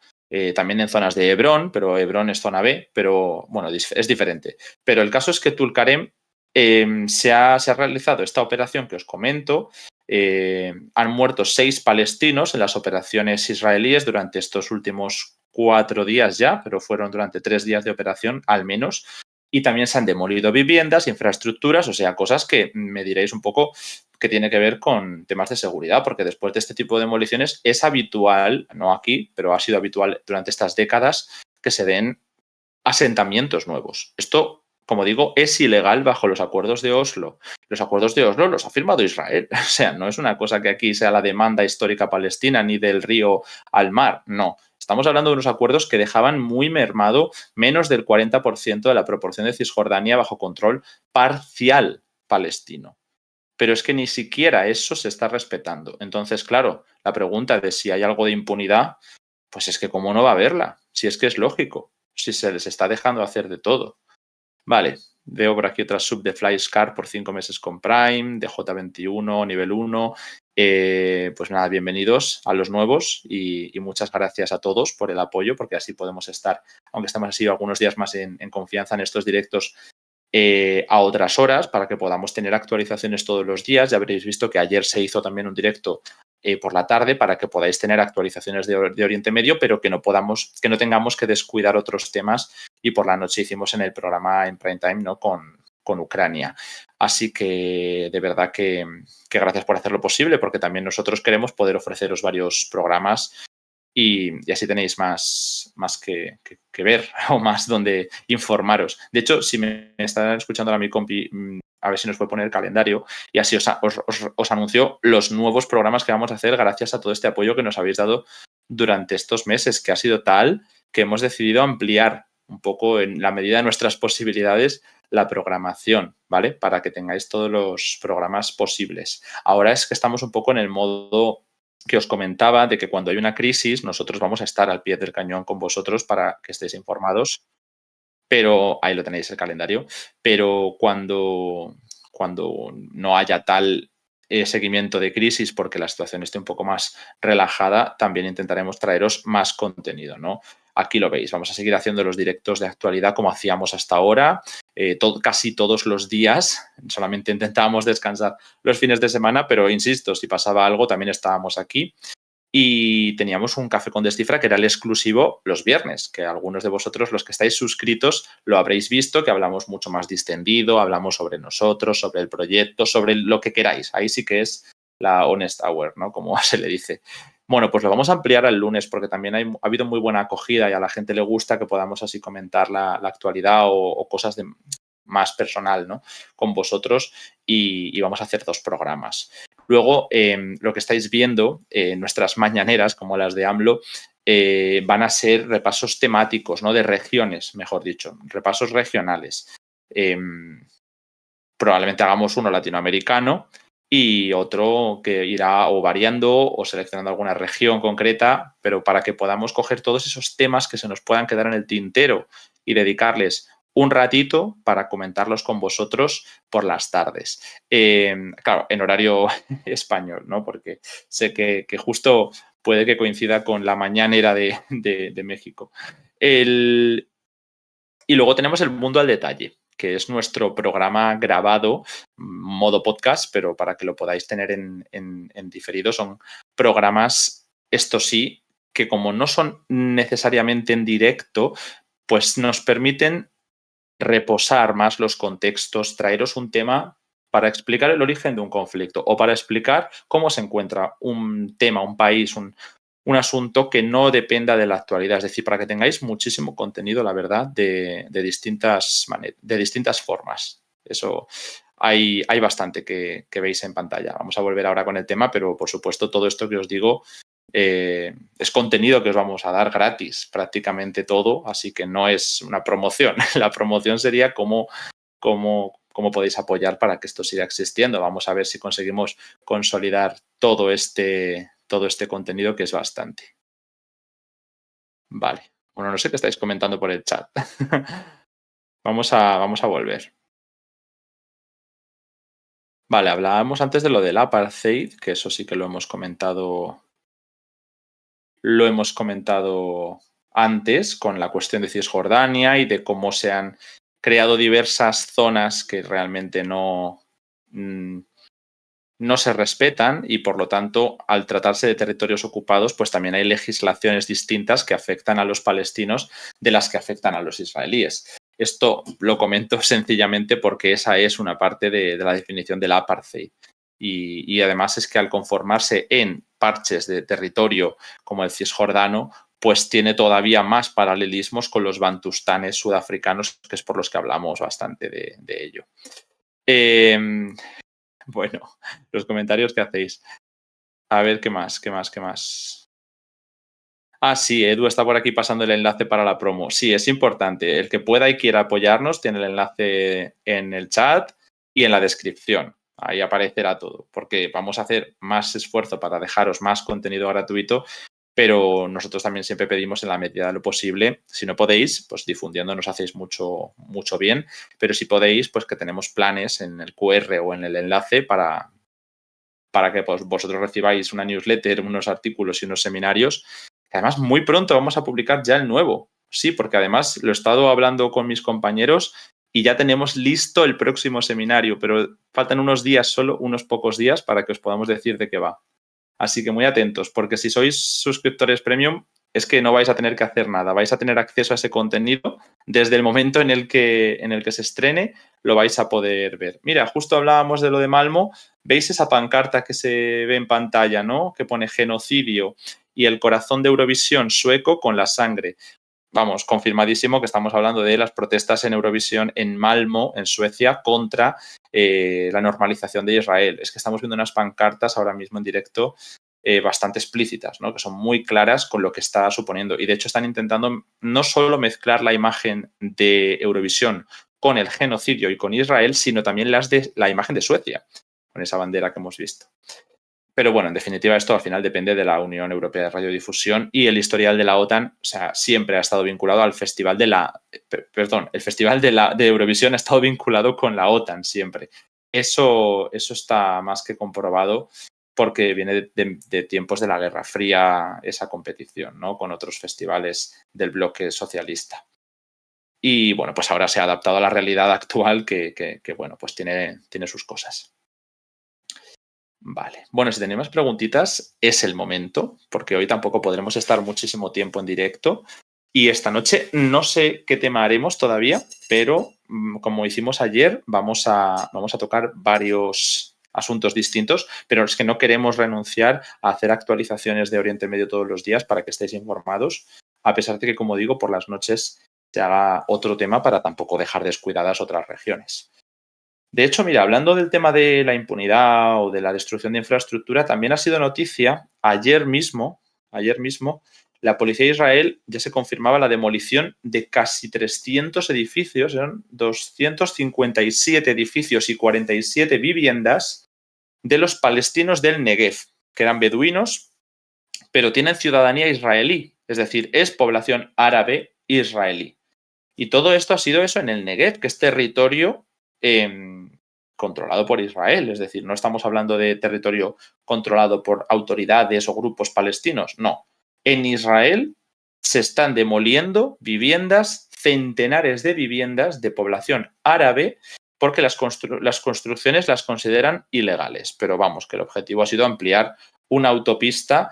También en zonas de Hebrón, pero Hebrón es zona B, pero bueno, es diferente. Pero el caso es que Tulkarem se ha realizado esta operación que os comento. Han muerto 6 palestinos en las operaciones israelíes durante estos últimos 4 días ya, pero fueron durante 3 días de operación al menos. Y también se han demolido viviendas, infraestructuras, o sea, cosas que me diréis un poco que tiene que ver con temas de seguridad, porque después de este tipo de demoliciones es habitual, no aquí, pero ha sido habitual durante estas décadas, que se den asentamientos nuevos. Esto, como digo, es ilegal bajo los acuerdos de Oslo. Los acuerdos de Oslo los ha firmado Israel. O sea, no es una cosa que aquí sea la demanda histórica palestina ni del río al mar, no. Estamos hablando de unos acuerdos que dejaban muy mermado menos del 40% de la proporción de Cisjordania bajo control parcial palestino. Pero es que ni siquiera eso se está respetando. Entonces, claro, la pregunta de si hay algo de impunidad, pues es que cómo no va a haberla, si es que es lógico, si se les está dejando hacer de todo. Vale, veo por aquí otra sub de Flyscar por 5 meses con Prime, de J21, nivel 1. Pues nada, bienvenidos a los nuevos y muchas gracias a todos por el apoyo, porque así podemos estar, aunque estamos así algunos días más en confianza en estos directos, a otras horas para que podamos tener actualizaciones todos los días. Ya habréis visto que ayer se hizo también un directo por la tarde para que podáis tener actualizaciones de Oriente Medio, pero que no tengamos que descuidar otros temas, y por la noche hicimos en el programa en prime time, ¿no?, con Ucrania. Así que de verdad que gracias por hacerlo posible, porque también nosotros queremos poder ofreceros varios programas y así tenéis más que ver o más donde informaros. De hecho, si me está escuchando ahora mi compi, a ver si nos puede poner el calendario y así os anuncio los nuevos programas que vamos a hacer gracias a todo este apoyo que nos habéis dado durante estos meses, que ha sido tal que hemos decidido ampliar un poco en la medida de nuestras posibilidades la programación, ¿vale? Para que tengáis todos los programas posibles. Ahora es que estamos un poco en el modo que os comentaba de que cuando hay una crisis nosotros vamos a estar al pie del cañón con vosotros para que estéis informados, pero ahí lo tenéis el calendario, pero cuando no haya tal seguimiento de crisis porque la situación esté un poco más relajada, también intentaremos traeros más contenido, ¿no? Aquí lo veis, vamos a seguir haciendo los directos de actualidad como hacíamos hasta ahora, casi todos los días, solamente intentábamos descansar los fines de semana, pero insisto, si pasaba algo también estábamos aquí. Y teníamos un café con Descifra que era el exclusivo los viernes, que algunos de vosotros, los que estáis suscritos, lo habréis visto, que hablamos mucho más distendido, hablamos sobre nosotros, sobre el proyecto, sobre lo que queráis. Ahí sí que es la Honest Hour, ¿no? Como se le dice. Bueno, pues lo vamos a ampliar al lunes porque también ha habido muy buena acogida y a la gente le gusta que podamos así comentar la actualidad o cosas de más personal, ¿no? Con vosotros y vamos a hacer 2 programas. Luego, lo que estáis viendo, nuestras mañaneras, como las de AMLO, van a ser repasos temáticos, ¿no? De regiones, mejor dicho, repasos regionales. Probablemente hagamos uno latinoamericano y otro que irá o variando o seleccionando alguna región concreta, pero para que podamos coger todos esos temas que se nos puedan quedar en el tintero y dedicarles un ratito para comentarlos con vosotros por las tardes. Claro, en horario español, ¿no? Porque sé que justo puede que coincida con la mañanera de México. Y luego tenemos el Mundo al Detalle, que es nuestro programa grabado, modo podcast, pero para que lo podáis tener en diferido. Son programas, esto sí, que como no son necesariamente en directo, pues nos permiten reposar más los contextos, traeros un tema para explicar el origen de un conflicto o para explicar cómo se encuentra un tema, un país, un asunto que no dependa de la actualidad. Es decir, para que tengáis muchísimo contenido, la verdad, de distintas formas. Eso hay bastante que veis en pantalla. Vamos a volver ahora con el tema, pero por supuesto todo esto que os digo es contenido que os vamos a dar gratis, prácticamente todo, así que no es una promoción. La promoción sería cómo podéis apoyar para que esto siga existiendo. Vamos a ver si conseguimos consolidar todo este contenido, que es bastante. Vale. Bueno, no sé qué estáis comentando por el chat. Vamos a volver. Vale, hablábamos antes de lo del apartheid, que eso sí que lo hemos comentado antes con la cuestión de Cisjordania y de cómo se han creado diversas zonas que realmente no se respetan y, por lo tanto, al tratarse de territorios ocupados, pues también hay legislaciones distintas que afectan a los palestinos de las que afectan a los israelíes. Esto lo comento sencillamente porque esa es una parte de la definición del apartheid. Y además es que al conformarse en parches de territorio como el cisjordano, pues tiene todavía más paralelismos con los bantustanes sudafricanos, que es por los que hablamos bastante de ello. Bueno, los comentarios que hacéis. A ver, ¿qué más? Ah, sí, Edu está por aquí pasando el enlace para la promo. Sí, es importante. El que pueda y quiera apoyarnos tiene el enlace en el chat y en la descripción. Ahí aparecerá todo, porque vamos a hacer más esfuerzo para dejaros más contenido gratuito, pero nosotros también siempre pedimos en la medida de lo posible. Si no podéis, pues difundiendo nos hacéis mucho bien, pero si podéis, pues que tenemos planes en el QR o en el enlace para que pues, vosotros recibáis una newsletter, unos artículos y unos seminarios. Además, muy pronto vamos a publicar ya el nuevo. Sí, porque además lo he estado hablando con mis compañeros y ya tenemos listo el próximo seminario, pero faltan unos días solo, unos pocos días, para que os podamos decir de qué va. Así que muy atentos, porque si sois suscriptores premium, es que no vais a tener que hacer nada. Vais a tener acceso a ese contenido desde el momento en el que se estrene, lo vais a poder ver. Mira, justo hablábamos de lo de Malmo. ¿Veis esa pancarta que se ve en pantalla, ¿no? Que pone genocidio y el corazón de Eurovisión sueco con la sangre. Vamos, confirmadísimo que estamos hablando de las protestas en Eurovisión en Malmö, en Suecia, contra la normalización de Israel. Es que estamos viendo unas pancartas ahora mismo en directo bastante explícitas, ¿no? Que son muy claras con lo que está suponiendo. Y de hecho están intentando no solo mezclar la imagen de Eurovisión con el genocidio y con Israel, sino también la imagen de Suecia, con esa bandera que hemos visto. Pero bueno, en definitiva, esto al final depende de la Unión Europea de Radiodifusión y el historial de la OTAN, o sea, siempre ha estado vinculado al festival el festival de Eurovisión ha estado vinculado con la OTAN siempre. Eso está más que comprobado porque viene de tiempos de la Guerra Fría esa competición, ¿no? Con otros festivales del bloque socialista. Y bueno, pues ahora se ha adaptado a la realidad actual que bueno, pues tiene sus cosas. Vale. Bueno, si tenéis más preguntitas, es el momento, porque hoy tampoco podremos estar muchísimo tiempo en directo. Y esta noche no sé qué tema haremos todavía, pero como hicimos ayer, vamos a tocar varios asuntos distintos, pero es que no queremos renunciar a hacer actualizaciones de Oriente Medio todos los días para que estéis informados, a pesar de que, como digo, por las noches se haga otro tema para tampoco dejar descuidadas otras regiones. De hecho, mira, hablando del tema de la impunidad o de la destrucción de infraestructura, también ha sido noticia ayer mismo, la policía de Israel ya se confirmaba la demolición de casi 300 edificios, eran 257 edificios y 47 viviendas de los palestinos del Negev, que eran beduinos, pero tienen ciudadanía israelí, es decir, es población árabe israelí. Y todo esto ha sido eso en el Negev, que es territorio controlado por Israel. Es decir, no estamos hablando de territorio controlado por autoridades o grupos palestinos. No. En Israel se están demoliendo viviendas, centenares de viviendas de población árabe, porque las construcciones las consideran ilegales. Pero vamos, que el objetivo ha sido ampliar una autopista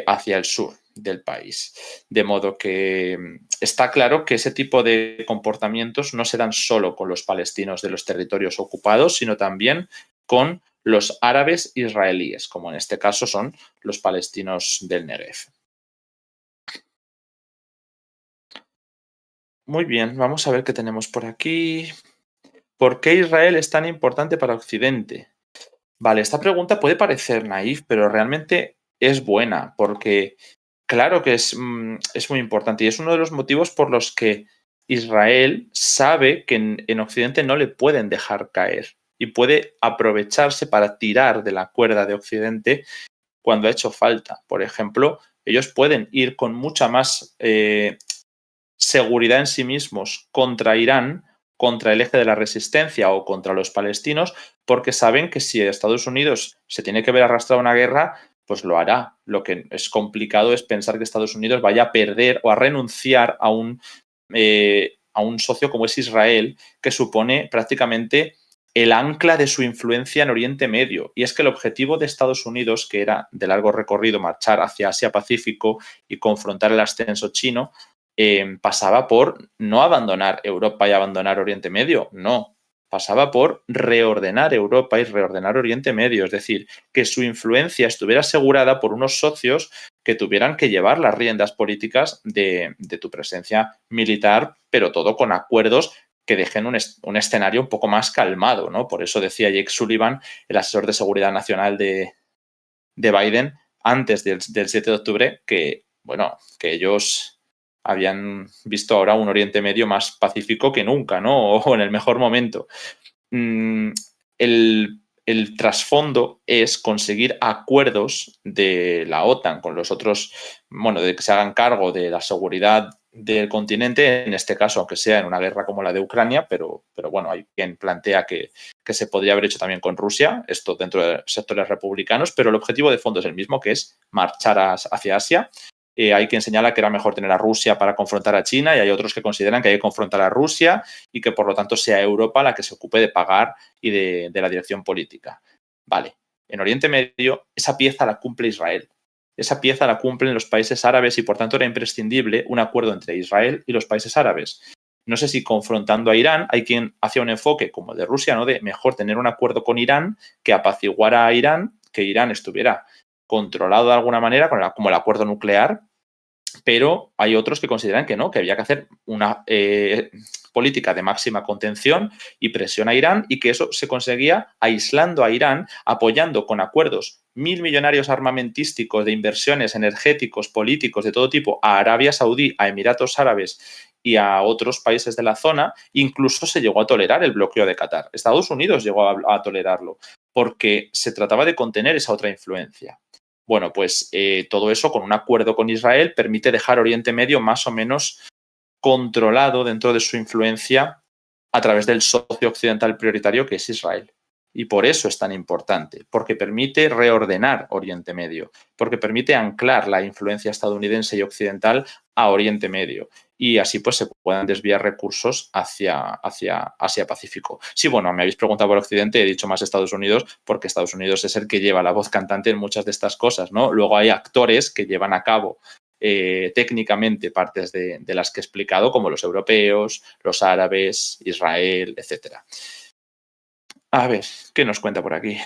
hacia el sur del país. De modo que está claro que ese tipo de comportamientos no se dan solo con los palestinos de los territorios ocupados, sino también con los árabes israelíes, como en este caso son los palestinos del Negev. Muy bien, vamos a ver qué tenemos por aquí. ¿Por qué Israel es tan importante para Occidente? Vale, esta pregunta puede parecer naif, pero realmente es buena, porque claro que es muy importante y es uno de los motivos por los que Israel sabe que en Occidente no le pueden dejar caer y puede aprovecharse para tirar de la cuerda de Occidente cuando ha hecho falta. Por ejemplo, ellos pueden ir con mucha más seguridad en sí mismos contra Irán, contra el eje de la resistencia o contra los palestinos, porque saben que si Estados Unidos se tiene que ver arrastrado a una guerra, pues lo hará. Lo que es complicado es pensar que Estados Unidos vaya a perder o a renunciar a un socio como es Israel, que supone prácticamente el ancla de su influencia en Oriente Medio. Y es que el objetivo de Estados Unidos, que era de largo recorrido marchar hacia Asia-Pacífico y confrontar el ascenso chino, pasaba por no abandonar Europa y abandonar Oriente Medio, no. Pasaba por reordenar Europa y reordenar Oriente Medio, es decir, que su influencia estuviera asegurada por unos socios que tuvieran que llevar las riendas políticas de tu presencia militar, pero todo con acuerdos que dejen un escenario un poco más calmado, ¿no? Por eso decía Jake Sullivan, el asesor de seguridad nacional de Biden, antes del 7 de octubre, que, bueno, que ellos habían visto ahora un Oriente Medio más pacífico que nunca, ¿no? O en el mejor momento. El trasfondo es conseguir acuerdos de la OTAN con los otros, bueno, de que se hagan cargo de la seguridad del continente, en este caso, aunque sea en una guerra como la de Ucrania, pero bueno, hay quien plantea que se podría haber hecho también con Rusia, esto dentro de sectores republicanos, pero el objetivo de fondo es el mismo, que es marchar hacia Asia. Hay quien señala que era mejor tener a Rusia para confrontar a China y hay otros que consideran que hay que confrontar a Rusia y que por lo tanto sea Europa la que se ocupe de pagar y de la dirección política. Vale, en Oriente Medio esa pieza la cumple Israel. Esa pieza la cumplen los países árabes y por tanto era imprescindible un acuerdo entre Israel y los países árabes. No sé si confrontando a Irán, hay quien hacía un enfoque como de Rusia, ¿no? De mejor tener un acuerdo con Irán que apaciguara a Irán, que Irán estuviera controlado de alguna manera, como el acuerdo nuclear, pero hay otros que consideran que no, que había que hacer una política de máxima contención y presión a Irán, y que eso se conseguía aislando a Irán, apoyando con acuerdos millonarios armamentísticos, de inversiones, energéticos, políticos, de todo tipo, a Arabia Saudí, a Emiratos Árabes y a otros países de la zona. Incluso se llegó a tolerar el bloqueo de Qatar. Estados Unidos llegó a tolerarlo, porque se trataba de contener esa otra influencia. Bueno, pues todo eso con un acuerdo con Israel permite dejar Oriente Medio más o menos controlado dentro de su influencia a través del socio occidental prioritario que es Israel. Y por eso es tan importante, porque permite reordenar Oriente Medio, porque permite anclar la influencia estadounidense y occidental a Oriente Medio. Y así pues se puedan desviar recursos hacia Asia-Pacífico. Sí, bueno, me habéis preguntado por Occidente, he dicho más Estados Unidos, porque Estados Unidos es el que lleva la voz cantante en muchas de estas cosas, ¿no? Luego hay actores que llevan a cabo técnicamente partes de las que he explicado, como los europeos, los árabes, Israel, etcétera. A ver, ¿qué nos cuenta por aquí?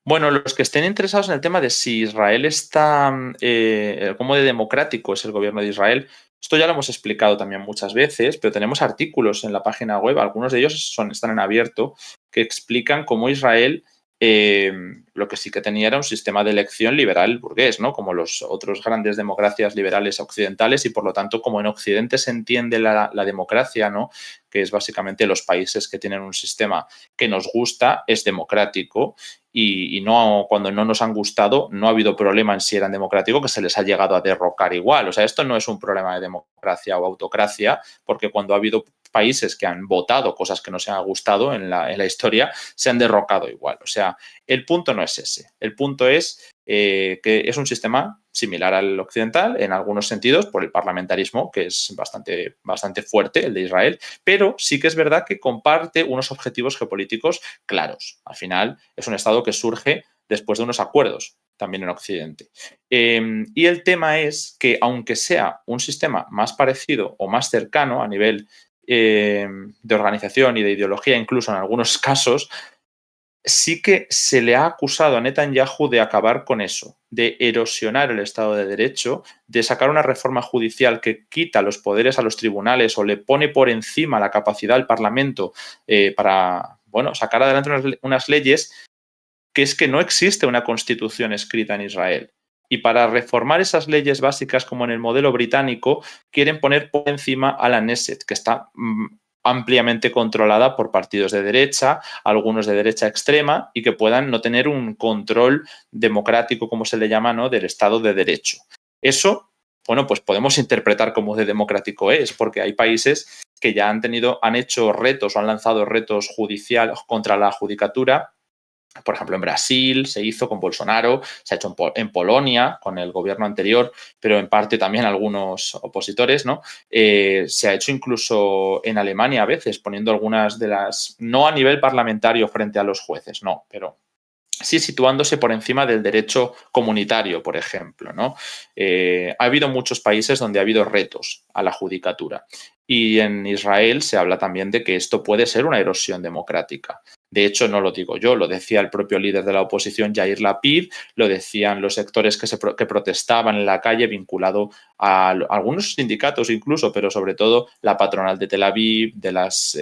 Bueno, los que estén interesados en el tema de si Israel está, cómo de democrático es el gobierno de Israel, esto ya lo hemos explicado también muchas veces, pero tenemos artículos en la página web, algunos de ellos están en abierto, que explican cómo Israel lo que sí que tenía era un sistema de elección liberal burgués, ¿no? Como los otros grandes democracias liberales occidentales, y por lo tanto, como en Occidente se entiende la democracia, ¿no? Que es básicamente los países que tienen un sistema que nos gusta, es democrático, y no, cuando no nos han gustado no ha habido problema en si eran democráticos, que se les ha llegado a derrocar igual. O sea, esto no es un problema de democracia o autocracia, porque cuando ha habido países que han votado cosas que no se han gustado en la historia, se han derrocado igual. O sea, el punto no es ese. El punto es que es un sistema similar al occidental en algunos sentidos por el parlamentarismo, que es bastante fuerte, el de Israel, pero sí que es verdad que comparte unos objetivos geopolíticos claros. Al final es un Estado que surge después de unos acuerdos también en Occidente. Y el tema es que, aunque sea un sistema más parecido o más cercano a nivel de organización y de ideología, incluso en algunos casos, sí que se le ha acusado a Netanyahu de acabar con eso, de erosionar el Estado de Derecho, de sacar una reforma judicial que quita los poderes a los tribunales o le pone por encima la capacidad del Parlamento para, bueno, sacar adelante unas leyes, que es que no existe una constitución escrita en Israel. Y para reformar esas leyes básicas, como en el modelo británico, quieren poner por encima a la Knesset, que está ampliamente controlada por partidos de derecha, algunos de derecha extrema, y que puedan no tener un control democrático, como se le llama, ¿no?, del Estado de Derecho. Eso, bueno, pues podemos interpretar como de democrático es, porque hay países que ya han hecho retos o han lanzado retos judiciales contra la judicatura. Por ejemplo, en Brasil se hizo con Bolsonaro, se ha hecho en Polonia con el gobierno anterior, pero en parte también algunos opositores, ¿no? Se ha hecho incluso en Alemania a veces, poniendo algunas de las, no a nivel parlamentario frente a los jueces, no, pero sí situándose por encima del derecho comunitario, por ejemplo, ¿no? Ha habido muchos países donde ha habido retos a la judicatura. Y en Israel se habla también de que esto puede ser una erosión democrática. De hecho, no lo digo yo, lo decía el propio líder de la oposición, Yair Lapid, lo decían los sectores que protestaban en la calle, vinculado a algunos sindicatos incluso, pero sobre todo la patronal de Tel Aviv, de las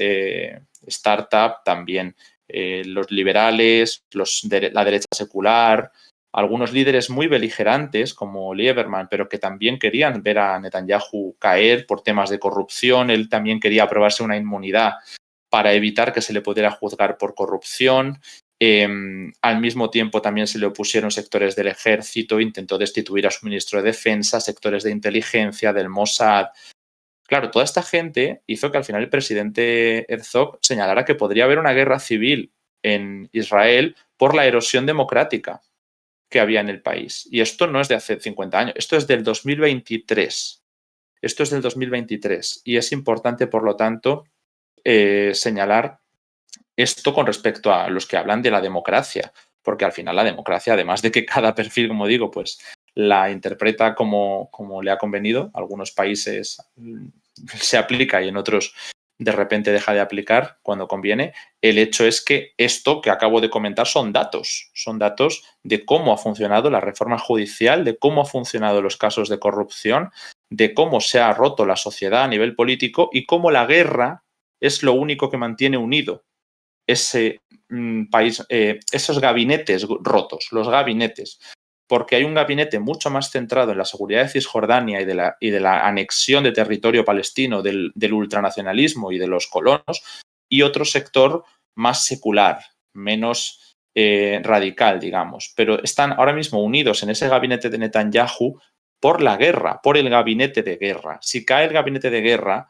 startups también. Los liberales, la derecha secular, algunos líderes muy beligerantes como Lieberman, pero que también querían ver a Netanyahu caer por temas de corrupción. Él también quería aprobarse una inmunidad para evitar que se le pudiera juzgar por corrupción. Al mismo tiempo también se le opusieron sectores del ejército, intentó destituir a su ministro de Defensa, sectores de inteligencia, del Mossad. Claro, toda esta gente hizo que al final el presidente Herzog señalara que podría haber una guerra civil en Israel por la erosión democrática que había en el país. Y esto no es de hace 50 años, esto es del 2023. Esto es del 2023 y es importante, por lo tanto, señalar esto con respecto a los que hablan de la democracia, porque al final la democracia, además de que cada perfil, como digo, pues la interpreta como le ha convenido, algunos países se aplica y en otros de repente deja de aplicar cuando conviene. El hecho es que esto que acabo de comentar son datos de cómo ha funcionado la reforma judicial, de cómo ha funcionado los casos de corrupción, de cómo se ha roto la sociedad a nivel político y cómo la guerra es lo único que mantiene unido ese país, esos gabinetes rotos, los gabinetes, porque hay un gabinete mucho más centrado en la seguridad de Cisjordania y de la anexión de territorio palestino, del ultranacionalismo y de los colonos, y otro sector más secular, menos radical, digamos. Pero están ahora mismo unidos en ese gabinete de Netanyahu por la guerra, por el gabinete de guerra. Si cae el gabinete de guerra,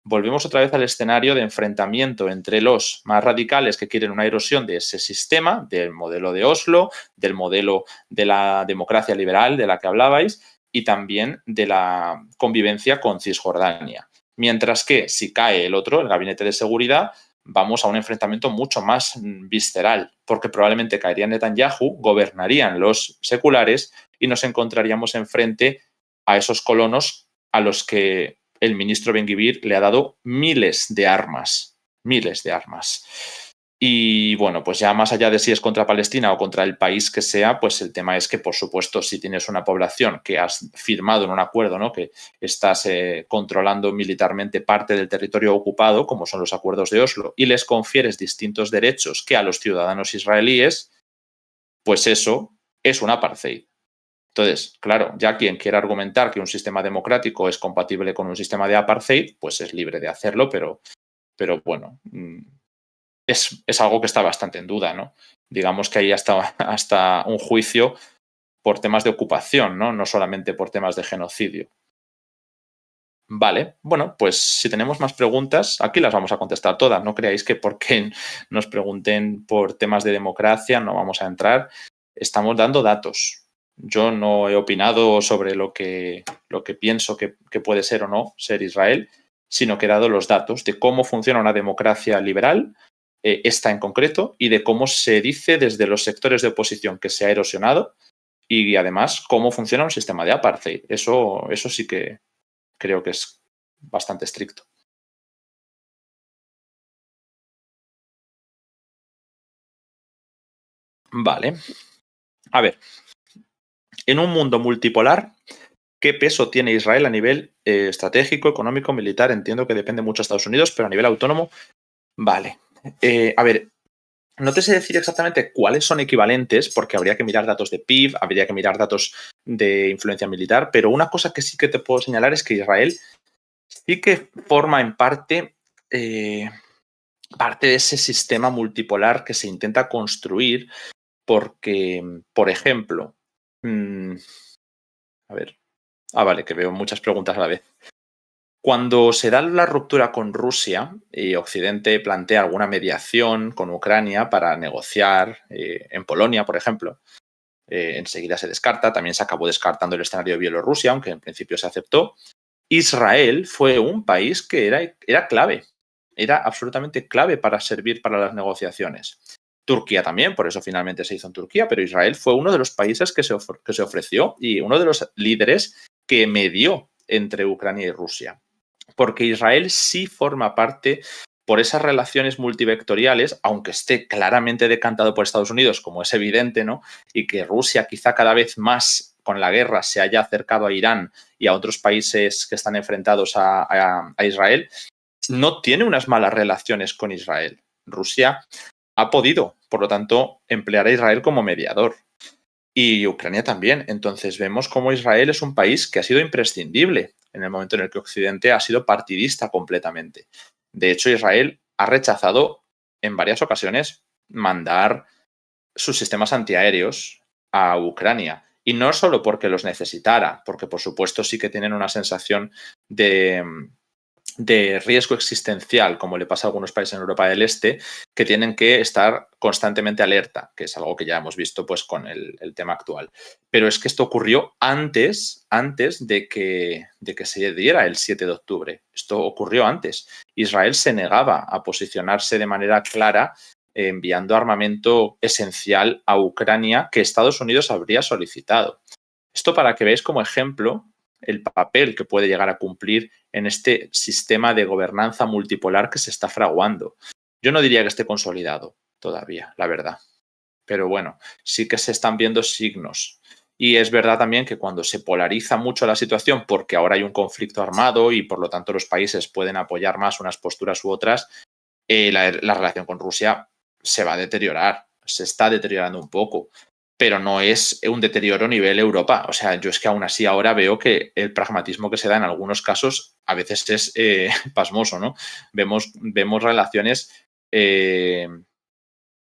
volvemos otra vez al escenario de enfrentamiento entre los más radicales que quieren una erosión de ese sistema, del modelo de Oslo, del modelo de la democracia liberal de la que hablabais y también de la convivencia con Cisjordania. Mientras que si cae el otro, el gabinete de seguridad, vamos a un enfrentamiento mucho más visceral, porque probablemente caería Netanyahu, gobernarían los seculares y nos encontraríamos enfrente a esos colonos a los que el ministro Ben-Gvir le ha dado miles de armas. Y bueno, pues ya más allá de si es contra Palestina o contra el país que sea, pues el tema es que, por supuesto, si tienes una población que has firmado en un acuerdo, ¿no?, que estás controlando militarmente parte del territorio ocupado, como son los acuerdos de Oslo, y les confieres distintos derechos que a los ciudadanos israelíes, pues eso es un apartheid. Entonces, claro, ya quien quiera argumentar que un sistema democrático es compatible con un sistema de apartheid, pues es libre de hacerlo, pero bueno, es algo que está bastante en duda, ¿no? Digamos que hay hasta un juicio por temas de ocupación, ¿no? No solamente por temas de genocidio. Vale, bueno, pues si tenemos más preguntas, aquí las vamos a contestar todas. No creáis que porque nos pregunten por temas de democracia no vamos a entrar. Estamos dando datos. Yo no he opinado sobre lo que pienso que puede ser o no ser Israel, sino que he dado los datos de cómo funciona una democracia liberal, esta en concreto, y de cómo se dice desde los sectores de oposición que se ha erosionado y además cómo funciona un sistema de apartheid. Eso sí que creo que es bastante estricto. Vale. A ver, en un mundo multipolar, ¿qué peso tiene Israel a nivel estratégico, económico, militar? Entiendo que depende mucho de Estados Unidos, pero a nivel autónomo, vale. A ver, no te sé decir exactamente cuáles son equivalentes, porque habría que mirar datos de PIB, habría que mirar datos de influencia militar, pero una cosa que sí que te puedo señalar es que Israel sí que forma en parte de ese sistema multipolar que se intenta construir porque, por ejemplo, a ver, vale, que veo muchas preguntas a la vez. Cuando se da la ruptura con Rusia y Occidente plantea alguna mediación con Ucrania para negociar en Polonia, por ejemplo, enseguida se descarta. También se acabó descartando el escenario de Bielorrusia, aunque en principio se aceptó. Israel fue un país que era clave, era absolutamente clave para servir para las negociaciones. Turquía también, por eso finalmente se hizo en Turquía, pero Israel fue uno de los países que se ofreció y uno de los líderes que medió entre Ucrania y Rusia. Porque Israel sí forma parte por esas relaciones multivectoriales, aunque esté claramente decantado por Estados Unidos, como es evidente, ¿no? Y que Rusia quizá cada vez más con la guerra se haya acercado a Irán y a otros países que están enfrentados a Israel, no tiene unas malas relaciones con Israel. Rusia ha podido, por lo tanto, emplear a Israel como mediador. Y Ucrania también. Entonces vemos cómo Israel es un país que ha sido imprescindible en el momento en el que Occidente ha sido partidista completamente. De hecho, Israel ha rechazado en varias ocasiones mandar sus sistemas antiaéreos a Ucrania. Y no solo porque los necesitara, porque por supuesto sí que tienen una sensación de riesgo existencial, como le pasa a algunos países en Europa del Este, que tienen que estar constantemente alerta, que es algo que ya hemos visto pues, con el tema actual. Pero es que esto ocurrió antes de que se diera el 7 de octubre. Esto ocurrió antes. Israel se negaba a posicionarse de manera clara enviando armamento esencial a Ucrania que Estados Unidos habría solicitado. Esto para que veáis como ejemplo el papel que puede llegar a cumplir en este sistema de gobernanza multipolar que se está fraguando. Yo no diría que esté consolidado todavía, la verdad. Pero bueno, sí que se están viendo signos. Y es verdad también que cuando se polariza mucho la situación, porque ahora hay un conflicto armado y por lo tanto los países pueden apoyar más unas posturas u otras, la relación con Rusia se va a deteriorar, se está deteriorando un poco, pero no es un deterioro a nivel Europa. O sea, yo es que aún así ahora veo que el pragmatismo que se da en algunos casos a veces es pasmoso, ¿no? Vemos relaciones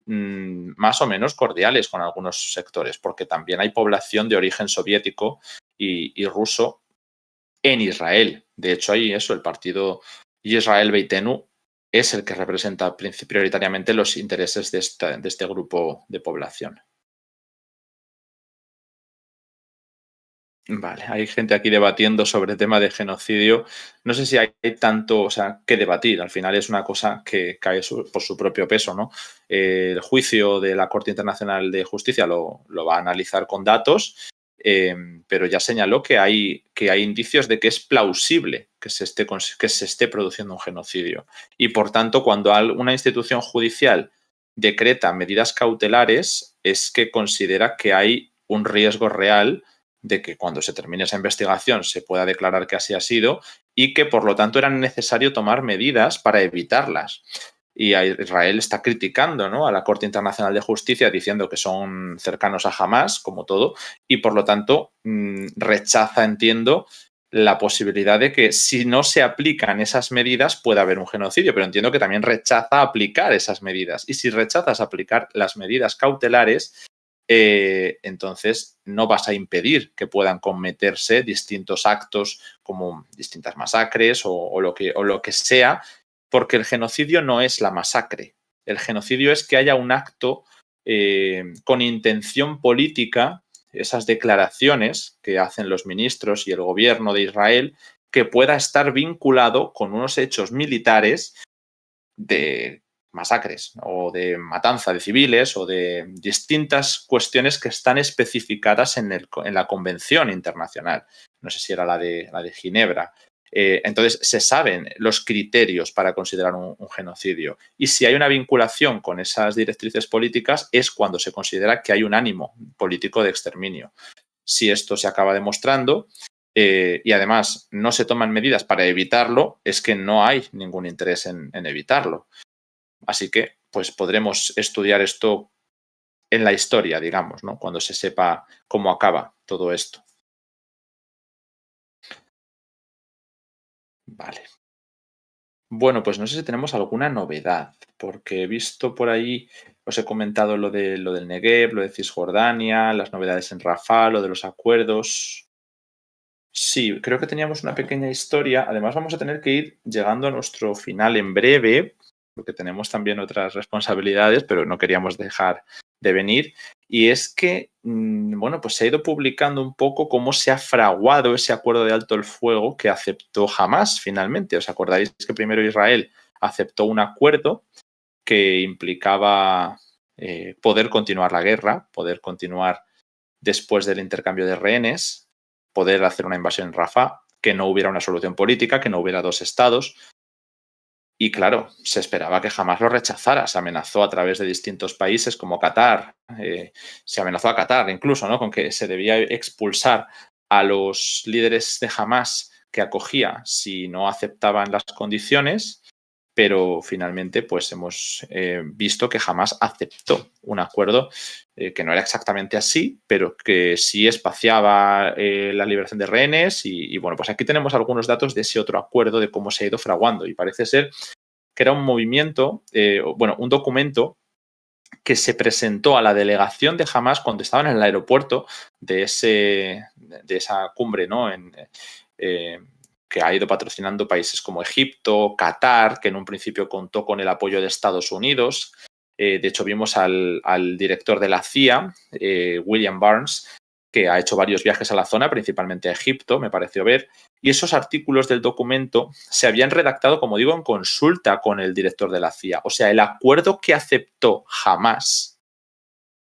más o menos cordiales con algunos sectores, porque también hay población de origen soviético y ruso en Israel. De hecho, hay eso, el partido Israel Beitenu es el que representa prioritariamente los intereses de este grupo de población. Vale, hay gente aquí debatiendo sobre el tema de genocidio. No sé si hay tanto, o sea, que debatir. Al final es una cosa que cae por su propio peso, ¿no? El juicio de la Corte Internacional de Justicia lo va a analizar con datos, pero ya señaló que hay indicios de que es plausible que se esté produciendo un genocidio. Y por tanto, cuando una institución judicial decreta medidas cautelares, es que considera que hay un riesgo real de que cuando se termine esa investigación se pueda declarar que así ha sido y que por lo tanto era necesario tomar medidas para evitarlas. Y Israel está criticando, ¿no?, a la Corte Internacional de Justicia diciendo que son cercanos a Hamás, como todo, y por lo tanto rechaza, entiendo, la posibilidad de que si no se aplican esas medidas pueda haber un genocidio, pero entiendo que también rechaza aplicar esas medidas. Y si rechazas aplicar las medidas cautelares, entonces no vas a impedir que puedan cometerse distintos actos como distintas masacres o lo que sea, porque el genocidio no es la masacre. El genocidio es que haya un acto con intención política, esas declaraciones que hacen los ministros y el gobierno de Israel, que pueda estar vinculado con unos hechos militares de masacres o de matanza de civiles o de distintas cuestiones que están especificadas en la Convención Internacional. No sé si era la de Ginebra. Entonces, se saben los criterios para considerar un genocidio. Y si hay una vinculación con esas directrices políticas, es cuando se considera que hay un ánimo político de exterminio. Si esto se acaba demostrando, y además no se toman medidas para evitarlo, es que no hay ningún interés en evitarlo. Así que, pues podremos estudiar esto en la historia, digamos, ¿no?, cuando se sepa cómo acaba todo esto. Vale. Bueno, pues no sé si tenemos alguna novedad, porque he visto por ahí, os he comentado lo del Negev, lo de Cisjordania, las novedades en Rafah, lo de los acuerdos. Sí, creo que teníamos una pequeña historia. Además, vamos a tener que ir llegando a nuestro final en breve, porque tenemos también otras responsabilidades, pero no queríamos dejar de venir. Y es que, bueno, pues se ha ido publicando un poco cómo se ha fraguado ese acuerdo de alto el fuego que aceptó Hamás finalmente. ¿Os acordáis que primero Israel aceptó un acuerdo que implicaba poder continuar la guerra, poder continuar después del intercambio de rehenes, poder hacer una invasión en Rafah, que no hubiera una solución política, que no hubiera dos estados? Y claro, se esperaba que jamás lo rechazara. Se amenazó a través de distintos países como Qatar, se amenazó a Qatar incluso, ¿no?, con que se debía expulsar a los líderes de Hamás que acogía si no aceptaban las condiciones, pero finalmente pues hemos visto que jamás aceptó un acuerdo que no era exactamente así, pero que sí espaciaba la liberación de rehenes y bueno, pues aquí tenemos algunos datos de ese otro acuerdo, de cómo se ha ido fraguando, y parece ser que era un movimiento, bueno, un documento que se presentó a la delegación de Hamás cuando estaban en el aeropuerto de esa cumbre, ¿no?, eh, que ha ido patrocinando países como Egipto, Qatar, que en un principio contó con el apoyo de Estados Unidos. De hecho, vimos al director de la CIA, William Burns, que ha hecho varios viajes a la zona, principalmente a Egipto, me pareció ver, y esos artículos del documento se habían redactado, como digo, en consulta con el director de la CIA. O sea, el acuerdo que aceptó Hamás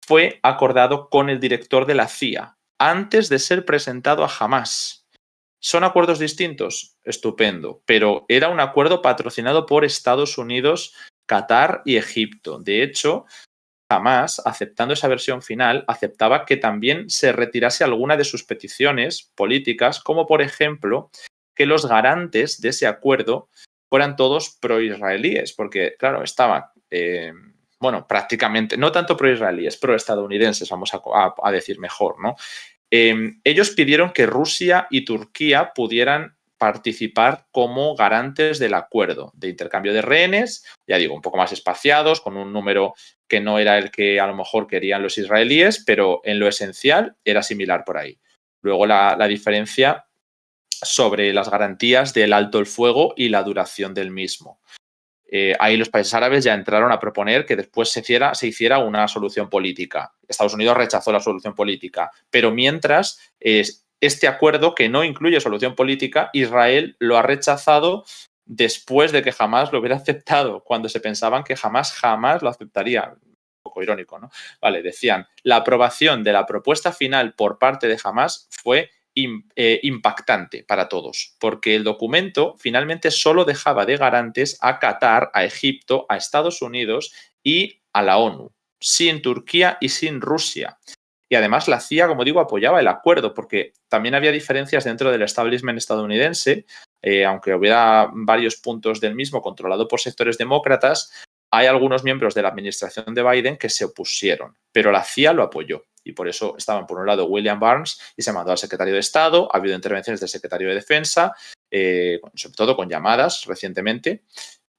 fue acordado con el director de la CIA antes de ser presentado a Hamás. ¿Son acuerdos distintos? Estupendo, pero era un acuerdo patrocinado por Estados Unidos, Qatar y Egipto. De hecho, Hamás, aceptando esa versión final, aceptaba que también se retirase alguna de sus peticiones políticas, como por ejemplo que los garantes de ese acuerdo fueran todos pro-israelíes, porque, claro, estaban, bueno, prácticamente, no tanto pro-israelíes, pro-estadounidenses, vamos a decir mejor, ¿no? Ellos pidieron que Rusia y Turquía pudieran participar como garantes del acuerdo de intercambio de rehenes, ya digo, un poco más espaciados, con un número que no era el que a lo mejor querían los israelíes, pero en lo esencial era similar por ahí. Luego la diferencia sobre las garantías del alto el fuego y la duración del mismo. Ahí los países árabes ya entraron a proponer que después se hiciera una solución política. Estados Unidos rechazó la solución política, pero mientras este acuerdo, que no incluye solución política, Israel lo ha rechazado después de que Hamás lo hubiera aceptado, cuando se pensaban que jamás lo aceptaría. Un poco irónico, ¿no? Vale, decían, la aprobación de la propuesta final por parte de Hamás fue impactante para todos, porque el documento finalmente solo dejaba de garantes a Qatar, a Egipto, a Estados Unidos y a la ONU, sin Turquía y sin Rusia. Y además la CIA, como digo, apoyaba el acuerdo, porque también había diferencias dentro del establishment estadounidense, aunque hubiera varios puntos del mismo controlado por sectores demócratas, hay algunos miembros de la administración de Biden que se opusieron, pero la CIA lo apoyó. Y por eso estaban, por un lado, William Burns y se mandó al secretario de Estado. Ha habido intervenciones del secretario de Defensa, sobre todo con llamadas recientemente,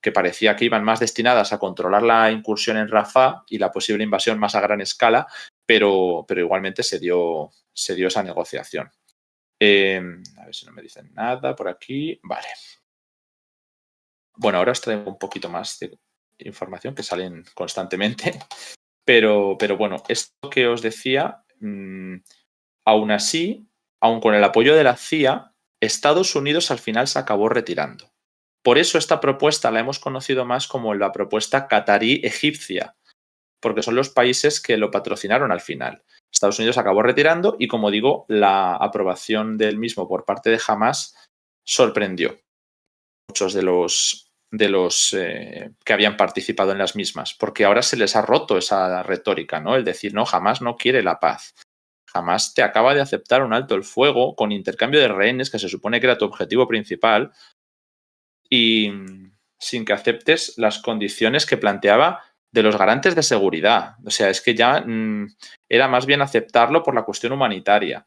que parecía que iban más destinadas a controlar la incursión en Rafah y la posible invasión más a gran escala, pero igualmente se dio esa negociación. A ver si no me dicen nada por aquí. Vale. Bueno, ahora os traigo un poquito más de información que salen constantemente. Pero bueno, esto que os decía, aún así, aun con el apoyo de la CIA, Estados Unidos al final se acabó retirando. Por eso esta propuesta la hemos conocido más como la propuesta catarí-egipcia, porque son los países que lo patrocinaron al final. Estados Unidos acabó retirando y, como digo, la aprobación del mismo por parte de Hamás sorprendió. Muchos de los que habían participado en las mismas, porque ahora se les ha roto esa retórica, ¿no? El decir, no, Hamás no quiere la paz. Hamás te acaba de aceptar un alto el fuego con intercambio de rehenes, que se supone que era tu objetivo principal, y sin que aceptes las condiciones que planteaba de los garantes de seguridad. O sea, es que ya era más bien aceptarlo por la cuestión humanitaria.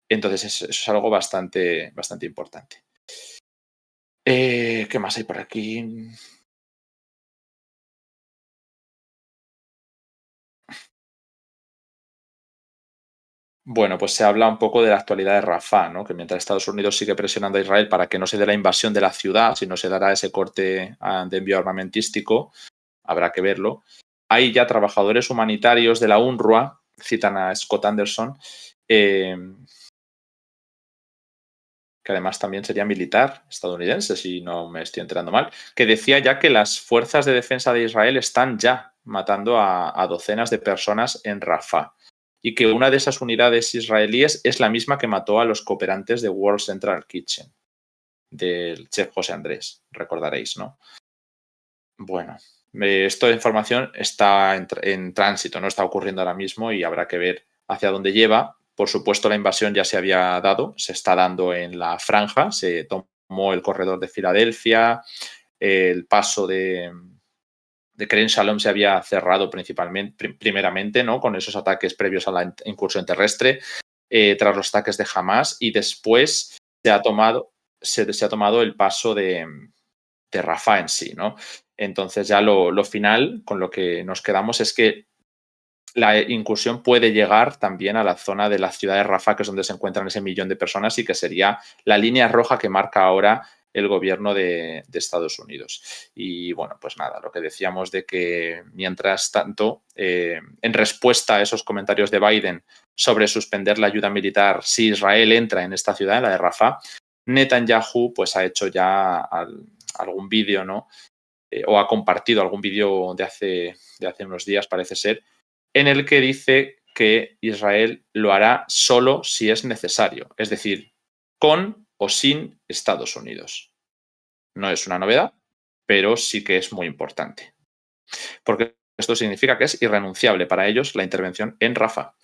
Entonces, eso es algo bastante importante. ¿Qué más hay por aquí? Bueno, pues se habla un poco de la actualidad de Rafah, ¿no? Que mientras Estados Unidos sigue presionando a Israel para que no se dé la invasión de la ciudad, si no se dará ese corte de envío armamentístico, habrá que verlo. Hay ya trabajadores humanitarios de la UNRWA, citan a Scott Anderson, que además también sería militar estadounidense, si no me estoy enterando mal, que decía ya que las fuerzas de defensa de Israel están ya matando a docenas de personas en Rafah y que una de esas unidades israelíes es la misma que mató a los cooperantes de World Central Kitchen, del chef José Andrés, recordaréis, ¿no? Bueno, esta información está en tránsito, no está ocurriendo ahora mismo y habrá que ver hacia dónde lleva. Por supuesto, la invasión ya se había dado, se está dando en la franja, se tomó el corredor de Filadelfia, el paso de Kerem Shalom se había cerrado primeramente, ¿no? Con esos ataques previos a la incursión terrestre, tras los ataques de Hamás, y después se ha tomado el paso de Rafah en sí, ¿no? Entonces ya lo final, con lo que nos quedamos, es que la incursión puede llegar también a la zona de la ciudad de Rafah, que es donde se encuentran ese millón de personas y que sería la línea roja que marca ahora el gobierno de Estados Unidos. Y bueno, pues nada, lo que decíamos de que mientras tanto, en respuesta a esos comentarios de Biden sobre suspender la ayuda militar si Israel entra en esta ciudad, en la de Rafah, Netanyahu pues ha hecho ya algún vídeo, ¿no? O ha compartido algún vídeo de hace unos días, parece ser, en el que dice que Israel lo hará solo si es necesario, es decir, con o sin Estados Unidos. No es una novedad, pero sí que es muy importante, porque esto significa que es irrenunciable para ellos la intervención en Rafah.